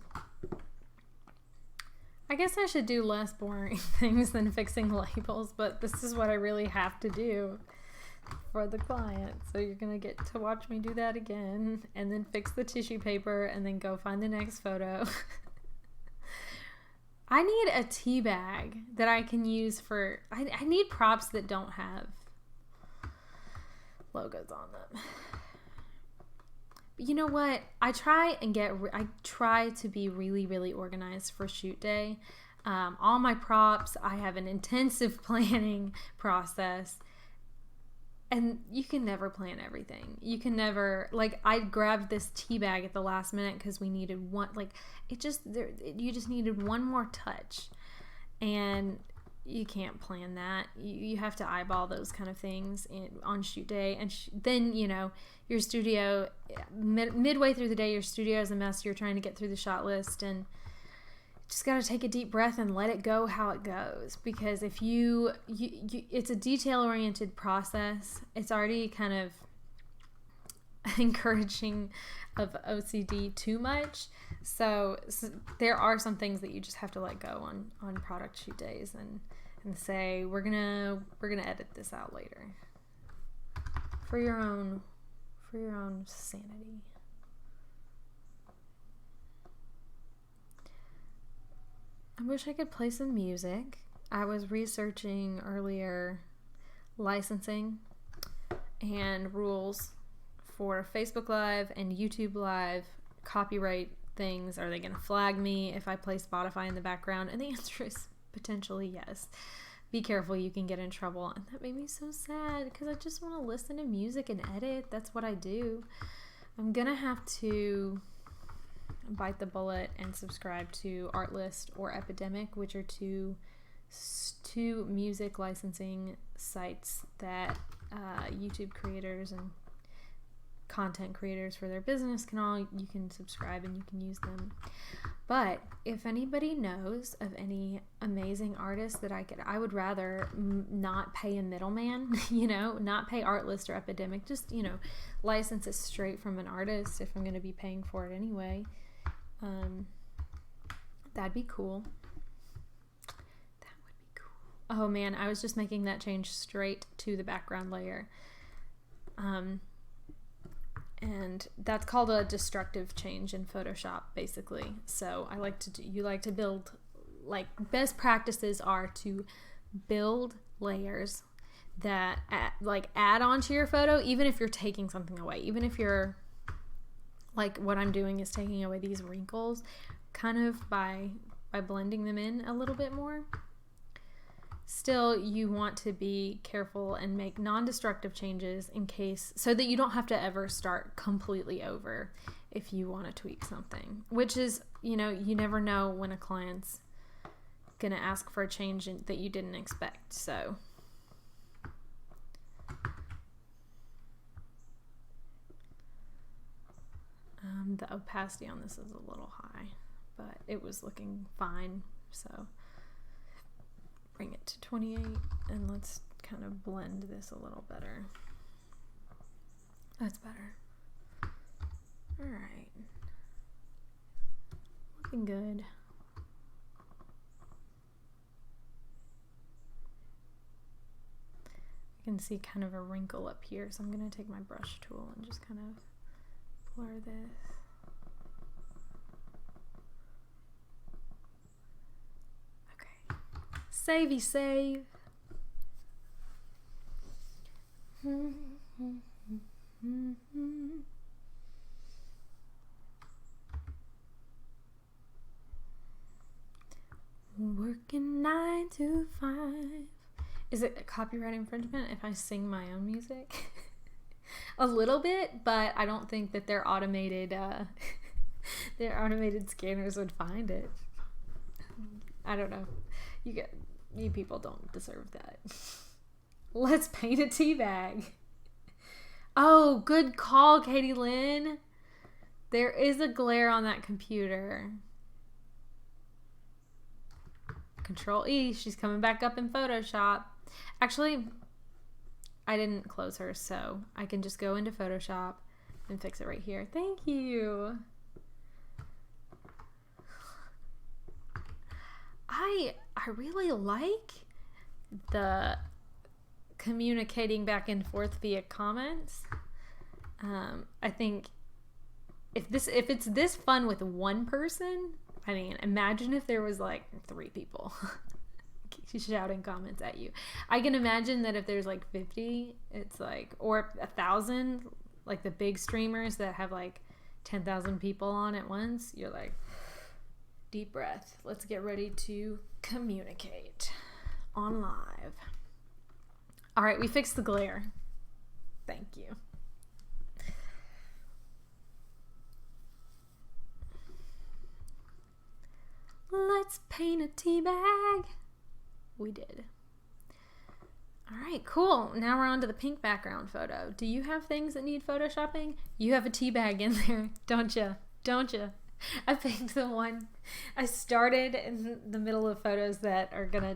I guess I should do less boring things than fixing labels, but this is what I really have to do for the client. So you're going to get to watch me do that again and then fix the tissue paper and then go find the next photo. I need a tea bag that I can use for, I need props that don't have logos on them. You know what? I try to be really, really organized for shoot day. All my props, I have an intensive planning process, and you can never plan everything. You can never, like, I grabbed this tea bag at the last minute because we needed one, like, you just needed one more touch, and you can't plan that. You have to eyeball those kind of things on shoot day. And then, you know, your studio, midway through the day, your studio is a mess. You're trying to get through the shot list, and just got to take a deep breath and let it go how it goes. Because if you it's a detail-oriented process. It's already kind of encouraging of OCD too much. So there are some things that you just have to let go on product shoot days and say we're gonna edit this out later for your own sanity. I wish I could play some music. I was researching earlier licensing and rules for Facebook Live and YouTube Live, copyright things. Are they going to flag me if I play Spotify in the background? And the answer is potentially yes. Be careful, you can get in trouble. And that made me so sad because I just want to listen to music and edit. That's what I do. I'm going to have to bite the bullet and subscribe to Artlist or Epidemic, which are two music licensing sites that YouTube creators and content creators for their business you can subscribe and you can use them. But if anybody knows of any amazing artists that I would rather not pay a middleman, not pay Artlist or Epidemic, just, license it straight from an artist if I'm going to be paying for it anyway. That'd be cool. That would be cool. Oh man, I was just making that change straight to the background layer. And that's called a destructive change in Photoshop, basically. So you like to build, like, best practices are to build layers that add onto your photo, even if you're taking something away, even if you're, like what I'm doing is taking away these wrinkles kind of by blending them in a little bit more. Still, you want to be careful and make non-destructive changes so that you don't have to ever start completely over if you want to tweak something, which is, you never know when a client's going to ask for a change that you didn't expect. So the opacity on this is a little high, but it was looking fine. So bring it to 28 and let's kind of blend this a little better. That's better. All right. Looking good. can see kind of a wrinkle up here, so I'm going to take my brush tool and just kind of blur this. Okay. Savey save. Working 9 to 5. Is it a copyright infringement if I sing my own music? A little bit, but I don't think that their automated scanners would find it. I don't know. You people don't deserve that. Let's paint a tea bag. Oh, good call, Katie Lynn. There is a glare on that computer. Control E, she's coming back up in Photoshop. Actually, I didn't close her, so I can just go into Photoshop and fix it right here. Thank you. I really like the communicating back and forth via comments. I think if it's this fun with one person, I mean, imagine if there was like 3 people shouting comments at you. I can imagine that if there's like 50, it's like, or 1,000, like the big streamers that have like 10,000 people on at once, you're like, deep breath. Let's get ready to communicate on live. All right, we fixed the glare. Thank you. Let's paint a tea bag. We did. All right, cool. Now we're on to the pink background photo. Do you have things that need photoshopping? You have a tea bag in there, don't you? Don't you? I picked the one. I started in the middle of photos that are gonna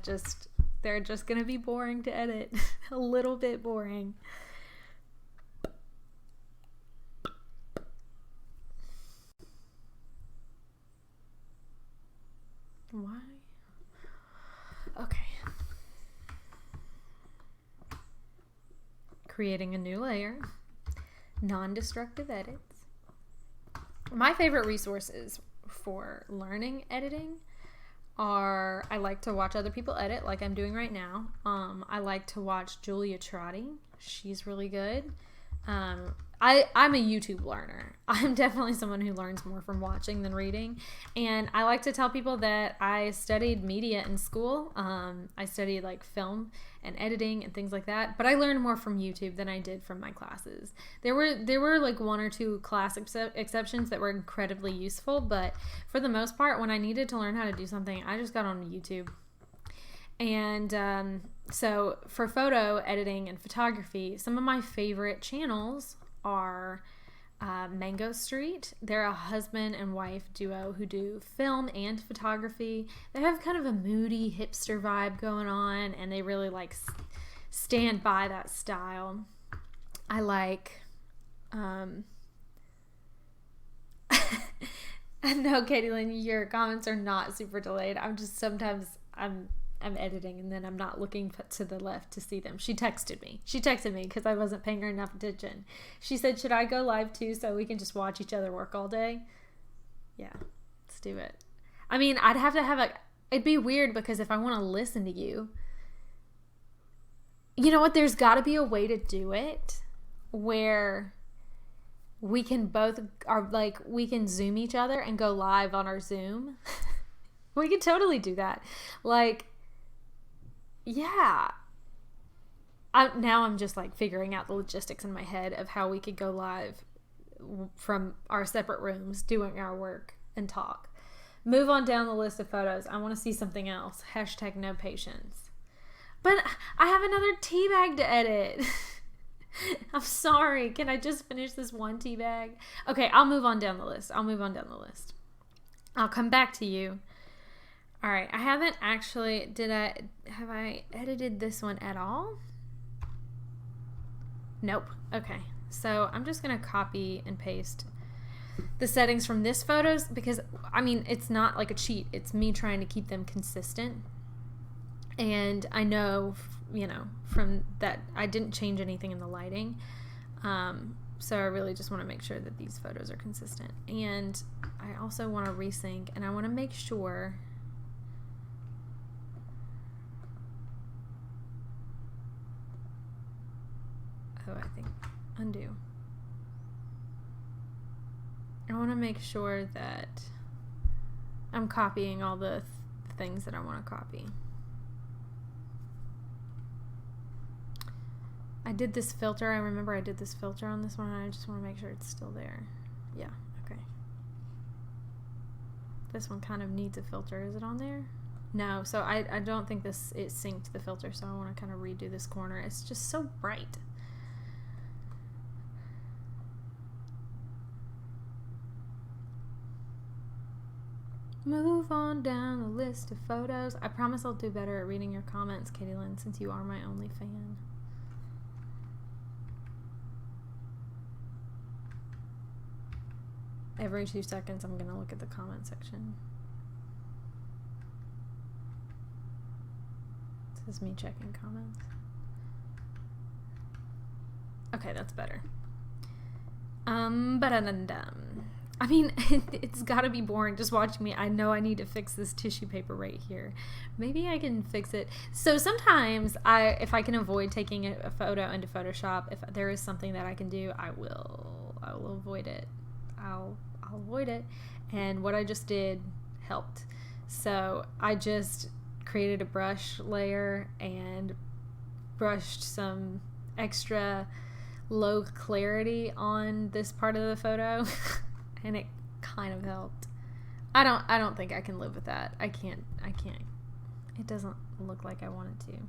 they're just gonna be boring to edit. A little bit boring. Why? Okay. Creating a new layer. Non-destructive edits. My favorite resources for learning editing are, I like to watch other people edit like I'm doing right now. I like to watch Julia Trotti. She's really good. I'm a YouTube learner. I'm definitely someone who learns more from watching than reading. And I like to tell people that I studied media in school. I studied like film and editing and things like that. But I learned more from YouTube than I did from my classes. There were like 1 or 2 class exceptions that were incredibly useful. But for the most part, when I needed to learn how to do something, I just got on YouTube. And so for photo editing and photography, some of my favorite channels are Mango Street. They're a husband and wife duo who do film and photography. They have kind of a moody hipster vibe going on, and they really like stand by that style. I like no, Katie Lynn, your comments are not super delayed. I'm just sometimes I'm editing and then I'm not looking to the left to see them. She texted me because I wasn't paying her enough attention. She said, should I go live too so we can just watch each other work all day? Yeah, let's do it. I mean, I'd have to it'd be weird because if I want to listen to you, you know what? There's got to be a way to do it where we can we can Zoom each other and go live on our Zoom. We could totally do that. Like, yeah. Now I'm just like figuring out the logistics in my head of how we could go live from our separate rooms doing our work and talk. Move on down the list of photos. I want to see something else. # no patience. But I have another tea bag to edit. I'm sorry. Can I just finish this one tea bag? Okay, I'll move on down the list. I'll come back to you. All right, I haven't actually, have I edited this one at all? Nope. Okay, so I'm just going to copy and paste the settings from this photos because, I mean, it's not like a cheat. It's me trying to keep them consistent. And I know from that, I didn't change anything in the lighting. So I really just want to make sure that these photos are consistent. And I also want to resync, and I want to make sure I think undo. I want to make sure that I'm copying all the things that I want to copy. I did this filter. I remember I did this filter on this one, and I just want to make sure it's still there. Yeah, okay. This one kind of needs a filter. Is it on there? No, so I don't think it synced the filter, so I want to kind of redo this corner. It's just so bright. Move on down the list of photos. I promise I'll do better at reading your comments, Katie Lynn, since you are my only fan. Every 2 seconds, I'm going to look at the comment section. This is me checking comments. Okay, that's better. I mean, it's got to be boring just watching me. I know I need to fix this tissue paper right here. Maybe I can fix it. So sometimes, if I can avoid taking a photo into Photoshop, if there is something that I can do, I will avoid it. I'll avoid it. And what I just did helped. So I just created a brush layer and brushed some extra low clarity on this part of the photo. And it kind of helped. I don't think I can live with that. I can't. It doesn't look like I want it to.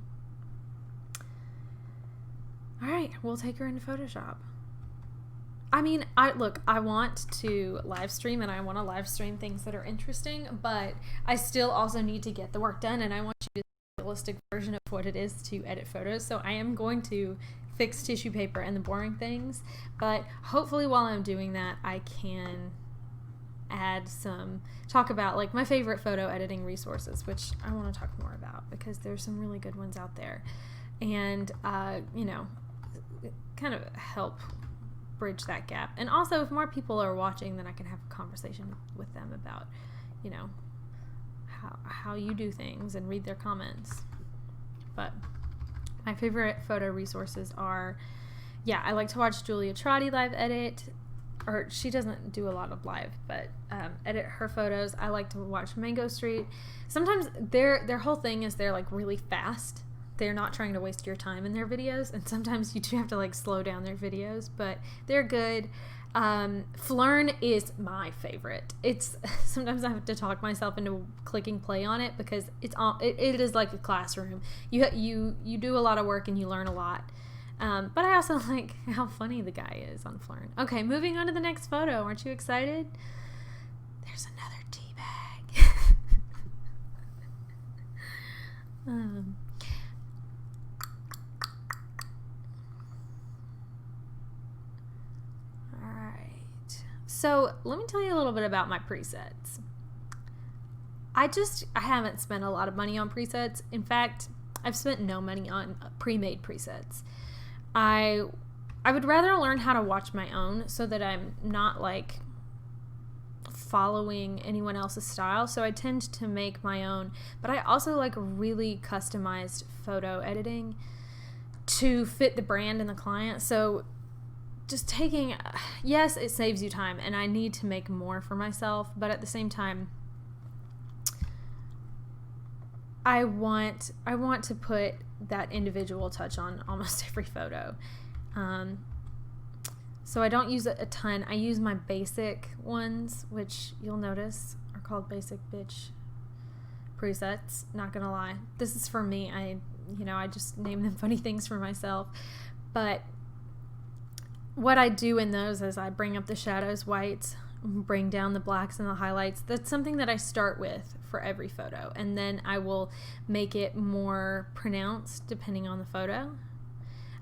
All right, we'll take her into Photoshop. I mean, I want to live stream, and I want to live stream things that are interesting, but I still also need to get the work done, and I want you to see a realistic version of what it is to edit photos. So I am going to fix tissue paper and the boring things, but hopefully while I'm doing that, I can talk about like my favorite photo editing resources, which I want to talk more about because there's some really good ones out there, and kind of help bridge that gap. And also, if more people are watching, then I can have a conversation with them about how you do things and read their comments. But my favorite photo resources are, I like to watch Julia Trotty live edit, or she doesn't do a lot of live, but edit her photos. I like to watch Mango Street. Sometimes their whole thing is they're like really fast. They're not trying to waste your time in their videos, and sometimes you do have to like slow down their videos, but they're good. Flern is my favorite. It's sometimes I have to talk myself into clicking play on it because it is like a classroom. You do a lot of work and you learn a lot. But I also like how funny the guy is on Flern. Okay, moving on to the next photo. Aren't you excited? There's another tea bag. So let me tell you a little bit about my presets. I haven't spent a lot of money on presets. In fact, I've spent no money on pre-made presets. I would rather learn how to watch my own so that I'm not like following anyone else's style. So I tend to make my own, but I also like really customized photo editing to fit the brand and the client. So just yes, it saves you time, and I need to make more for myself, but at the same time, I want to put that individual touch on almost every photo. So I don't use a ton. I use my basic ones, which you'll notice are called basic bitch presets. Not gonna lie, this is for me. I just name them funny things for myself, but what I do in those is I bring up the shadows, whites, bring down the blacks and the highlights. That's something that I start with for every photo, and then I will make it more pronounced depending on the photo.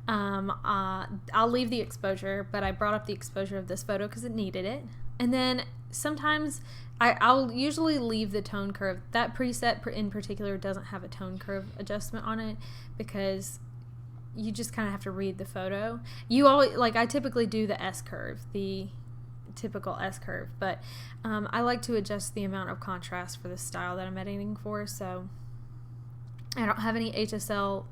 I'll leave the exposure, but I brought up the exposure of this photo because it needed it. And then sometimes I'll usually leave the tone curve. That preset in particular doesn't have a tone curve adjustment on it because you just kind of have to read the photo. You always, like, I typically do the S curve, the typical S curve, but I like to adjust the amount of contrast for the style that I'm editing for. So I don't have any HSL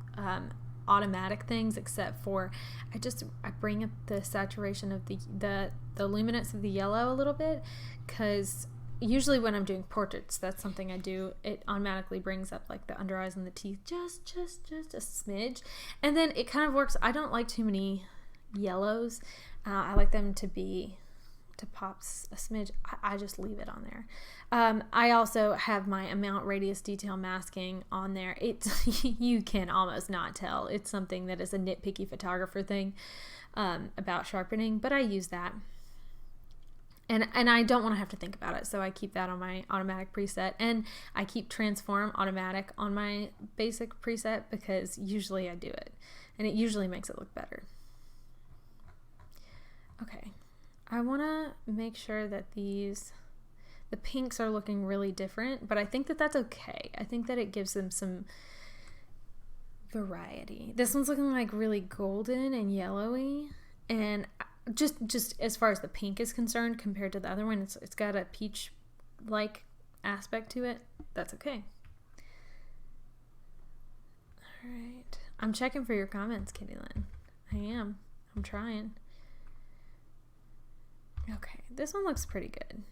automatic things except for I bring up the saturation of the luminance of the yellow a little bit, because usually when I'm doing portraits, that's something I do. It automatically brings up like the under eyes and the teeth just a smidge, and then it kind of works. I don't like too many yellows. I like them to pop a smidge. I just leave it on there. I also have my amount radius detail masking on there. You can almost not tell. It's something that is a nitpicky photographer thing about sharpening, but I use that. And I don't want to have to think about it, so I keep that on my automatic preset, and I keep transform automatic on my basic preset because usually I do it, and it usually makes it look better. Okay, I want to make sure that the pinks are looking really different, but I think that that's okay. I think that it gives them some variety. This one's looking like really golden and yellowy, and just as far as the pink is concerned compared to the other one, it's got a peach-like aspect to it. That's okay. All right. I'm checking for your comments, Kitty Lynn. I am. I'm trying. Okay, this one looks pretty good.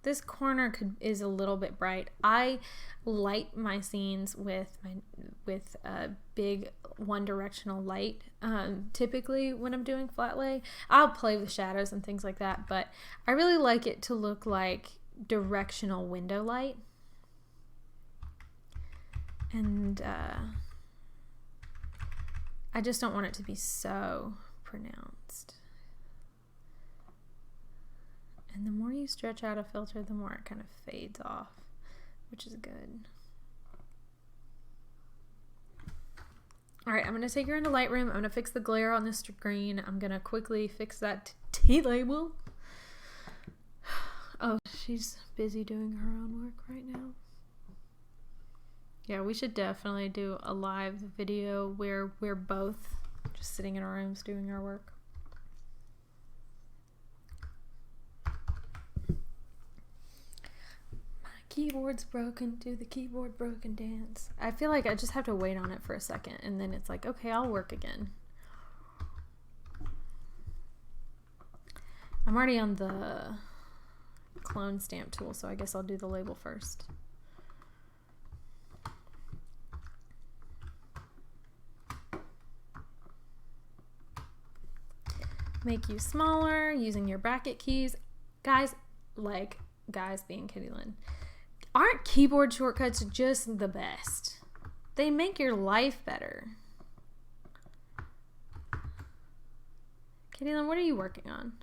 This corner is a little bit bright. I light my scenes with a big one-directional light. Typically, when I'm doing flat lay, I'll play with shadows and things like that, but I really like it to look like directional window light. And I just don't want it to be so pronounced. And the more you stretch out a filter, the more it kind of fades off, which is good. All right, I'm going to take her into Lightroom. I'm going to fix the glare on this screen. I'm going to quickly fix that T-label. Oh, she's busy doing her own work right now. Yeah, we should definitely do a live video where we're both just sitting in our rooms doing our work. Keyboard's broken, do the keyboard broken dance. I feel like I just have to wait on it for a second, and then it's like, okay, I'll work again. I'm already on the clone stamp tool, so I guess I'll do the label first. Make you smaller using your bracket keys. Guys being Kitty Lynn. Aren't keyboard shortcuts just the best? They make your life better. Kitty Lynn, what are you working on?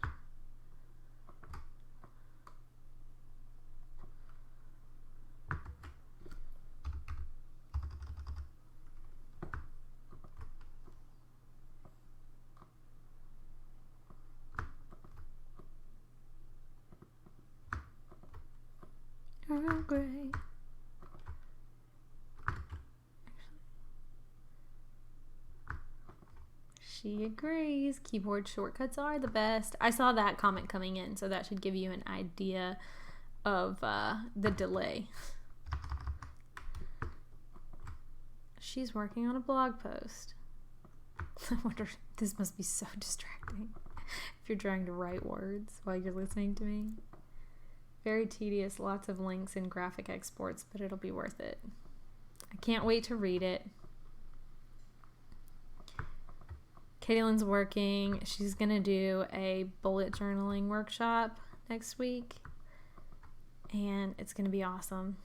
Oh, great. She agrees. Keyboard shortcuts are the best. I saw that comment coming in, so that should give you an idea of the delay. She's working on a blog post. I wonder, this must be so distracting if you're trying to write words while you're listening to me. Very tedious, lots of links and graphic exports, but it'll be worth it. I can't wait to read it. Katie Lynn's working. She's going to do a bullet journaling workshop next week, and it's going to be awesome.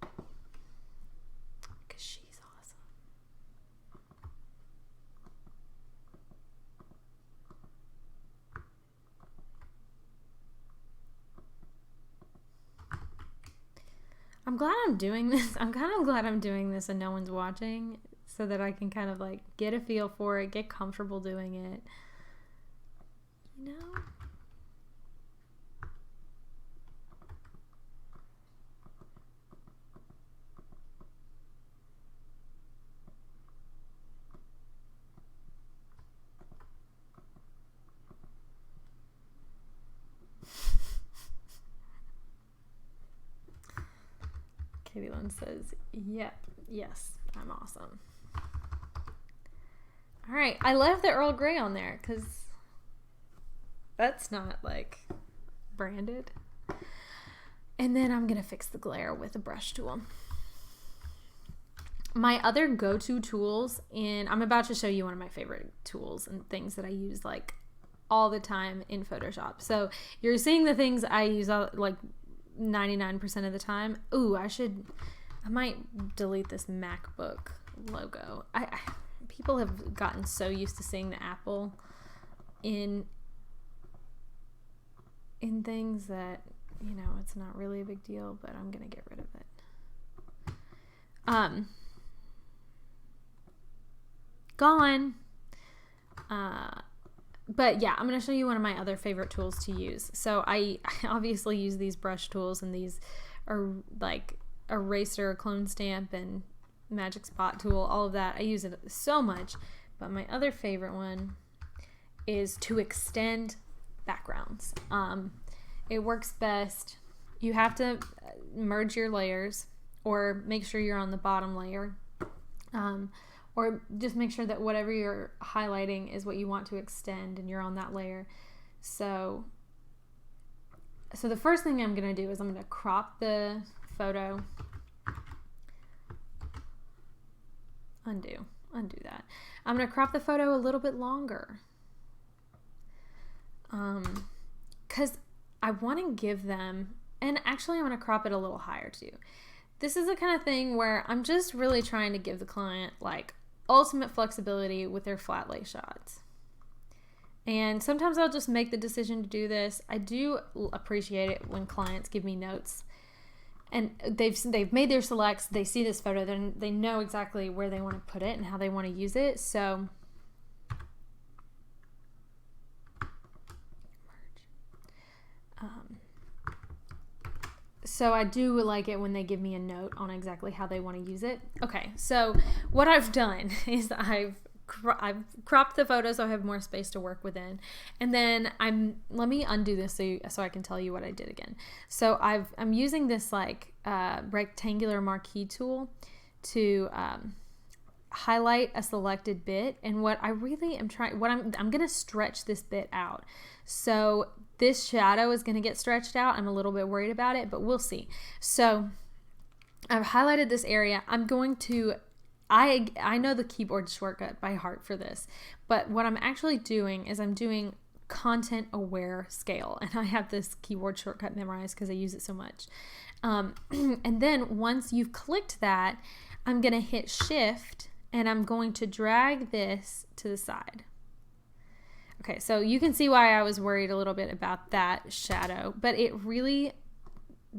Because she's awesome. I'm glad I'm doing this. I'm kind of glad I'm doing this and no one's watching, so that I can kind of like get a feel for it, get comfortable doing it. You know? Katie Lynn says, yep, yes, I'm awesome. All right, I left the Earl Grey on there because that's not like branded. And then I'm going to fix the glare with a brush tool. My other go-to tools, and I'm about to show you one of my favorite tools and things that I use like all the time in Photoshop. So you're seeing the things I use like 99% of the time. Ooh, I might delete this MacBook logo. People have gotten so used to seeing the Apple in things that, you know, it's not really a big deal, but I'm going to get rid of it. Gone. But yeah, I'm going to show you one of my other favorite tools to use. So I obviously use these brush tools, and these are like eraser, clone stamp, and magic spot tool, all of that. I use it so much. But my other favorite one is to extend backgrounds. It works best. You have to merge your layers, or make sure you're on the bottom layer. Or just make sure that whatever you're highlighting is what you want to extend, and you're on that layer. So the first thing I'm going to do is I'm going to crop the photo. Undo that. I'm going to crop the photo a little bit longer. Because I want to give them, and actually I'm going to crop it a little higher too. This is the kind of thing where I'm just really trying to give the client like ultimate flexibility with their flat lay shots. And sometimes I'll just make the decision to do this. I do appreciate it when clients give me notes and they've made their selects, they see this photo, then they know exactly where they want to put it and how they want to use it. So I do like it when they give me a note on exactly how they want to use it. Okay, so what I've done is I've cropped the photo so I have more space to work within. And then let me undo this so I can tell you what I did again. So I'm using this like rectangular marquee tool to highlight a selected bit. And what I really am trying, I'm going to stretch this bit out. So this shadow is going to get stretched out. I'm a little bit worried about it, but we'll see. So I've highlighted this area. I'm going to, I know the keyboard shortcut by heart for this, but what I'm actually doing is I'm doing content aware scale. And I have this keyboard shortcut memorized because I use it so much. And then once you've clicked that, I'm going to hit shift and I'm going to drag this to the side. Okay, so you can see why I was worried a little bit about that shadow, but it really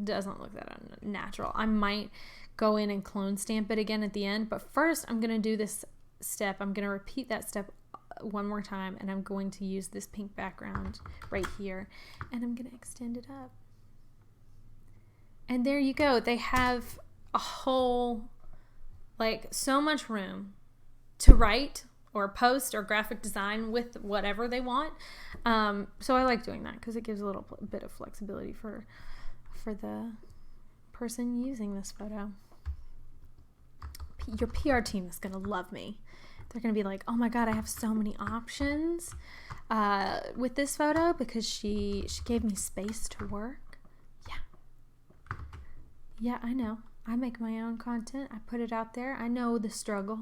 doesn't look that natural. I might go in and clone stamp it again at the end, but first I'm going to do this step. I'm going to repeat that step one more time, and I'm going to use this pink background right here, and I'm going to extend it up. And there you go. They have a whole, like, so much room to write or post or graphic design with whatever they want. So I like doing that because it gives a little bit of flexibility for the person using this photo. Your PR team is going to love me. They're going to be like, oh my God, I have so many options with this photo because she gave me space to work. Yeah. Yeah, I know. I make my own content. I put it out there. I know the struggle.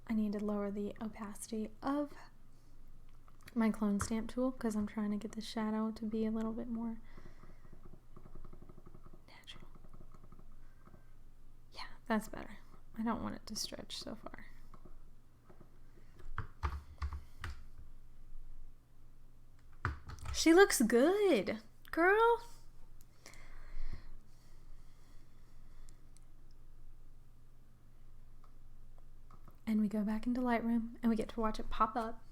I need to lower the opacity of my clone stamp tool because I'm trying to get the shadow to be a little bit more natural. Yeah, that's better. I don't want it to stretch so far. She looks good, girl. And we go back into Lightroom and we get to watch it pop up.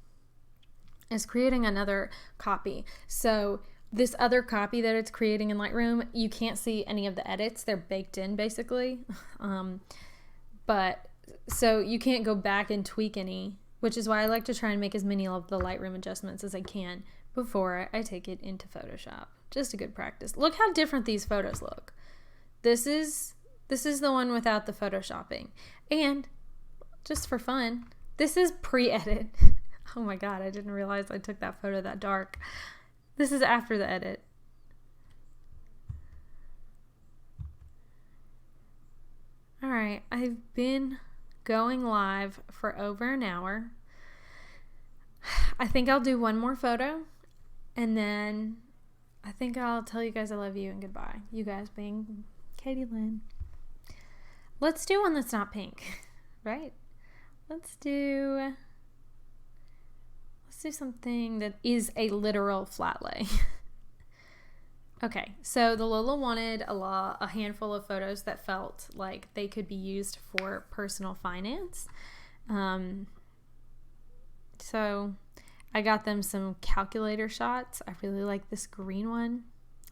It's creating another copy. So this other copy that it's creating in Lightroom, you can't see any of the edits. They're baked in basically. But so you can't go back and tweak any, which is why I like to try and make as many of the Lightroom adjustments as I can before I take it into Photoshop. Just a good practice. Look how different these photos look. This is the one without the photoshopping. And just for fun, this is pre-edit. Oh my god, I didn't realize I took that photo that dark. This is after the edit. Alright, I've been going live for over an hour. I think I'll do one more photo, and then I think I'll tell you guys I love you and goodbye. You guys being Katie Lynn. Let's do one that's not pink, right? Let's do something that is a literal flat lay. Okay, so the Lola wanted a handful of photos that felt like they could be used for personal finance. So I got them some calculator shots. I really like this green one.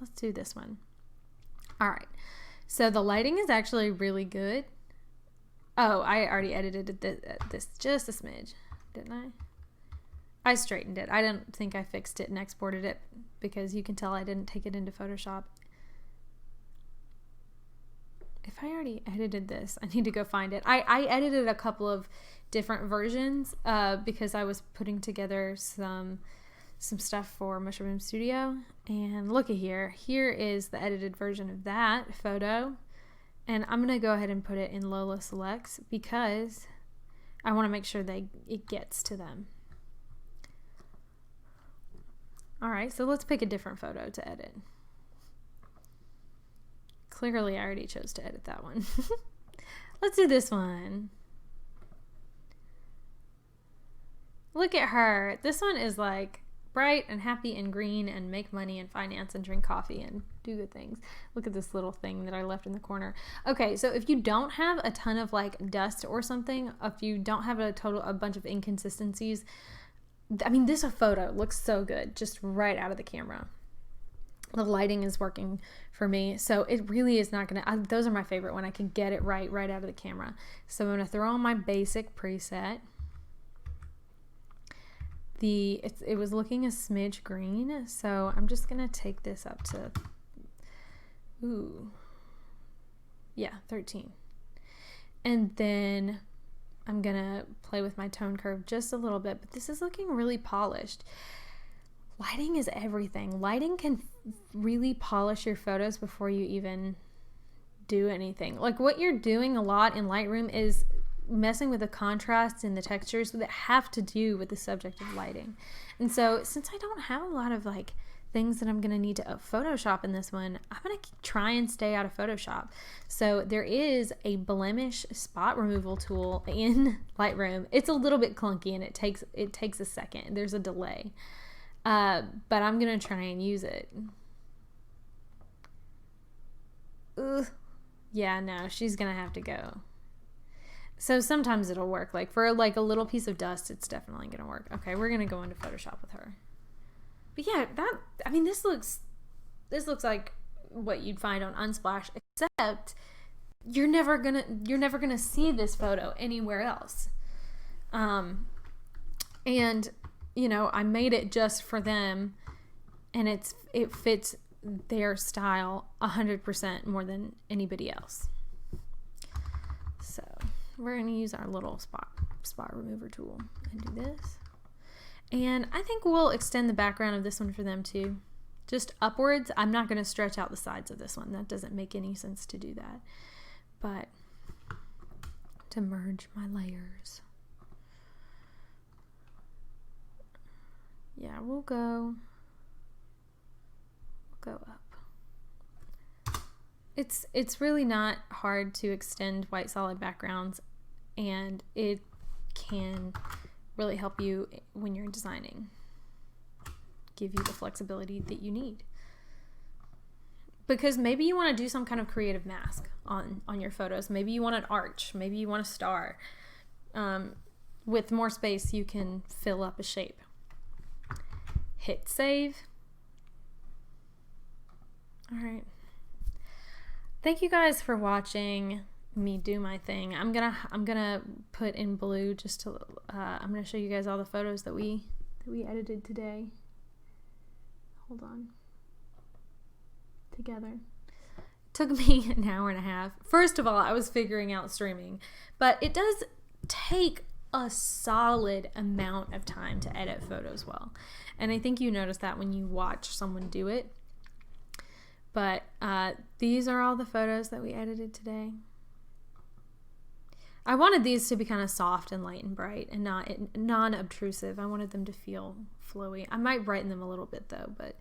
Let's do this one. All right, so the lighting is actually really good. Oh, I already edited this just a smidge, didn't I? I straightened it. I didn't think I fixed it and exported it because you can tell I didn't take it into Photoshop. If I already edited this, I need to go find it. I edited a couple of different versions because I was putting together some stuff for Mushroom Studio. And look at here. Here is the edited version of that photo. And I'm going to go ahead and put it in Lola Selects because I want to make sure it gets to them. Alright, so let's pick a different photo to edit. Clearly, I already chose to edit that one. Let's do this one. Look at her. This one is like bright and happy and green and make money and finance and drink coffee and do good things. Look at this little thing that I left in the corner. Okay, so if you don't have a ton of like dust or something, if you don't have a bunch of inconsistencies, I mean, this photo looks so good just right out of the camera. The lighting is working for me, so it really is not gonna, those are my favorite when I can get it right out of the camera. So I'm gonna throw on my basic preset. It was looking a smidge green, so I'm just gonna take this up to, 13. And then I'm gonna play with my tone curve just a little bit, but this is looking really polished. Lighting is everything. Lighting can really polish your photos before you even do anything. Like what you're doing a lot in Lightroom is messing with the contrasts and the textures that have to do with the subject of lighting. And so since I don't have a lot of like things that I'm going to need to Photoshop in this one, I'm going to try and stay out of Photoshop. So there is a blemish spot removal tool in Lightroom. It's a little bit clunky and it takes a second. There's a delay. But I'm going to try and use it. Yeah, no, she's going to have to go. So sometimes it'll work. Like for like a little piece of dust, it's definitely going to work. Okay, we're going to go into Photoshop with her. But yeah, this looks like what you'd find on Unsplash, except you're never gonna see this photo anywhere else. And you know, I made it just for them, and it fits their style 100% more than anybody else. So we're gonna use our little spot remover tool and do this. And I think we'll extend the background of this one for them too. Just upwards. I'm not going to stretch out the sides of this one. That doesn't make any sense to do that. But to merge my layers. Yeah, we'll go up. It's really not hard to extend white solid backgrounds, and it can really help you when you're designing, give you the flexibility that you need, because maybe you want to do some kind of creative mask on your photos. Maybe you want an arch, maybe you want a star. With more space you can fill up a shape. Hit save. All right, thank you guys for watching me do my thing. I'm gonna put in blue just to I'm gonna show you guys all the photos that we edited today. hold on, together. Took me an hour and a half. First of all, I was figuring out streaming, but it does take a solid amount of time to edit photos well. And I think you notice that when you watch someone do it. But these are all the photos that we edited today. I wanted these to be kind of soft and light and bright and not non-obtrusive. I wanted them to feel flowy. I might brighten them a little bit though, but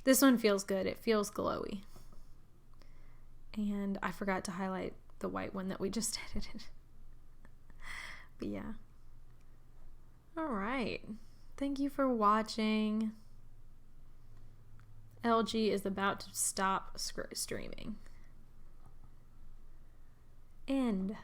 this one feels good. It feels glowy. And I forgot to highlight the white one that we just edited. But yeah. All right. Thank you for watching. LG is about to stop streaming. End.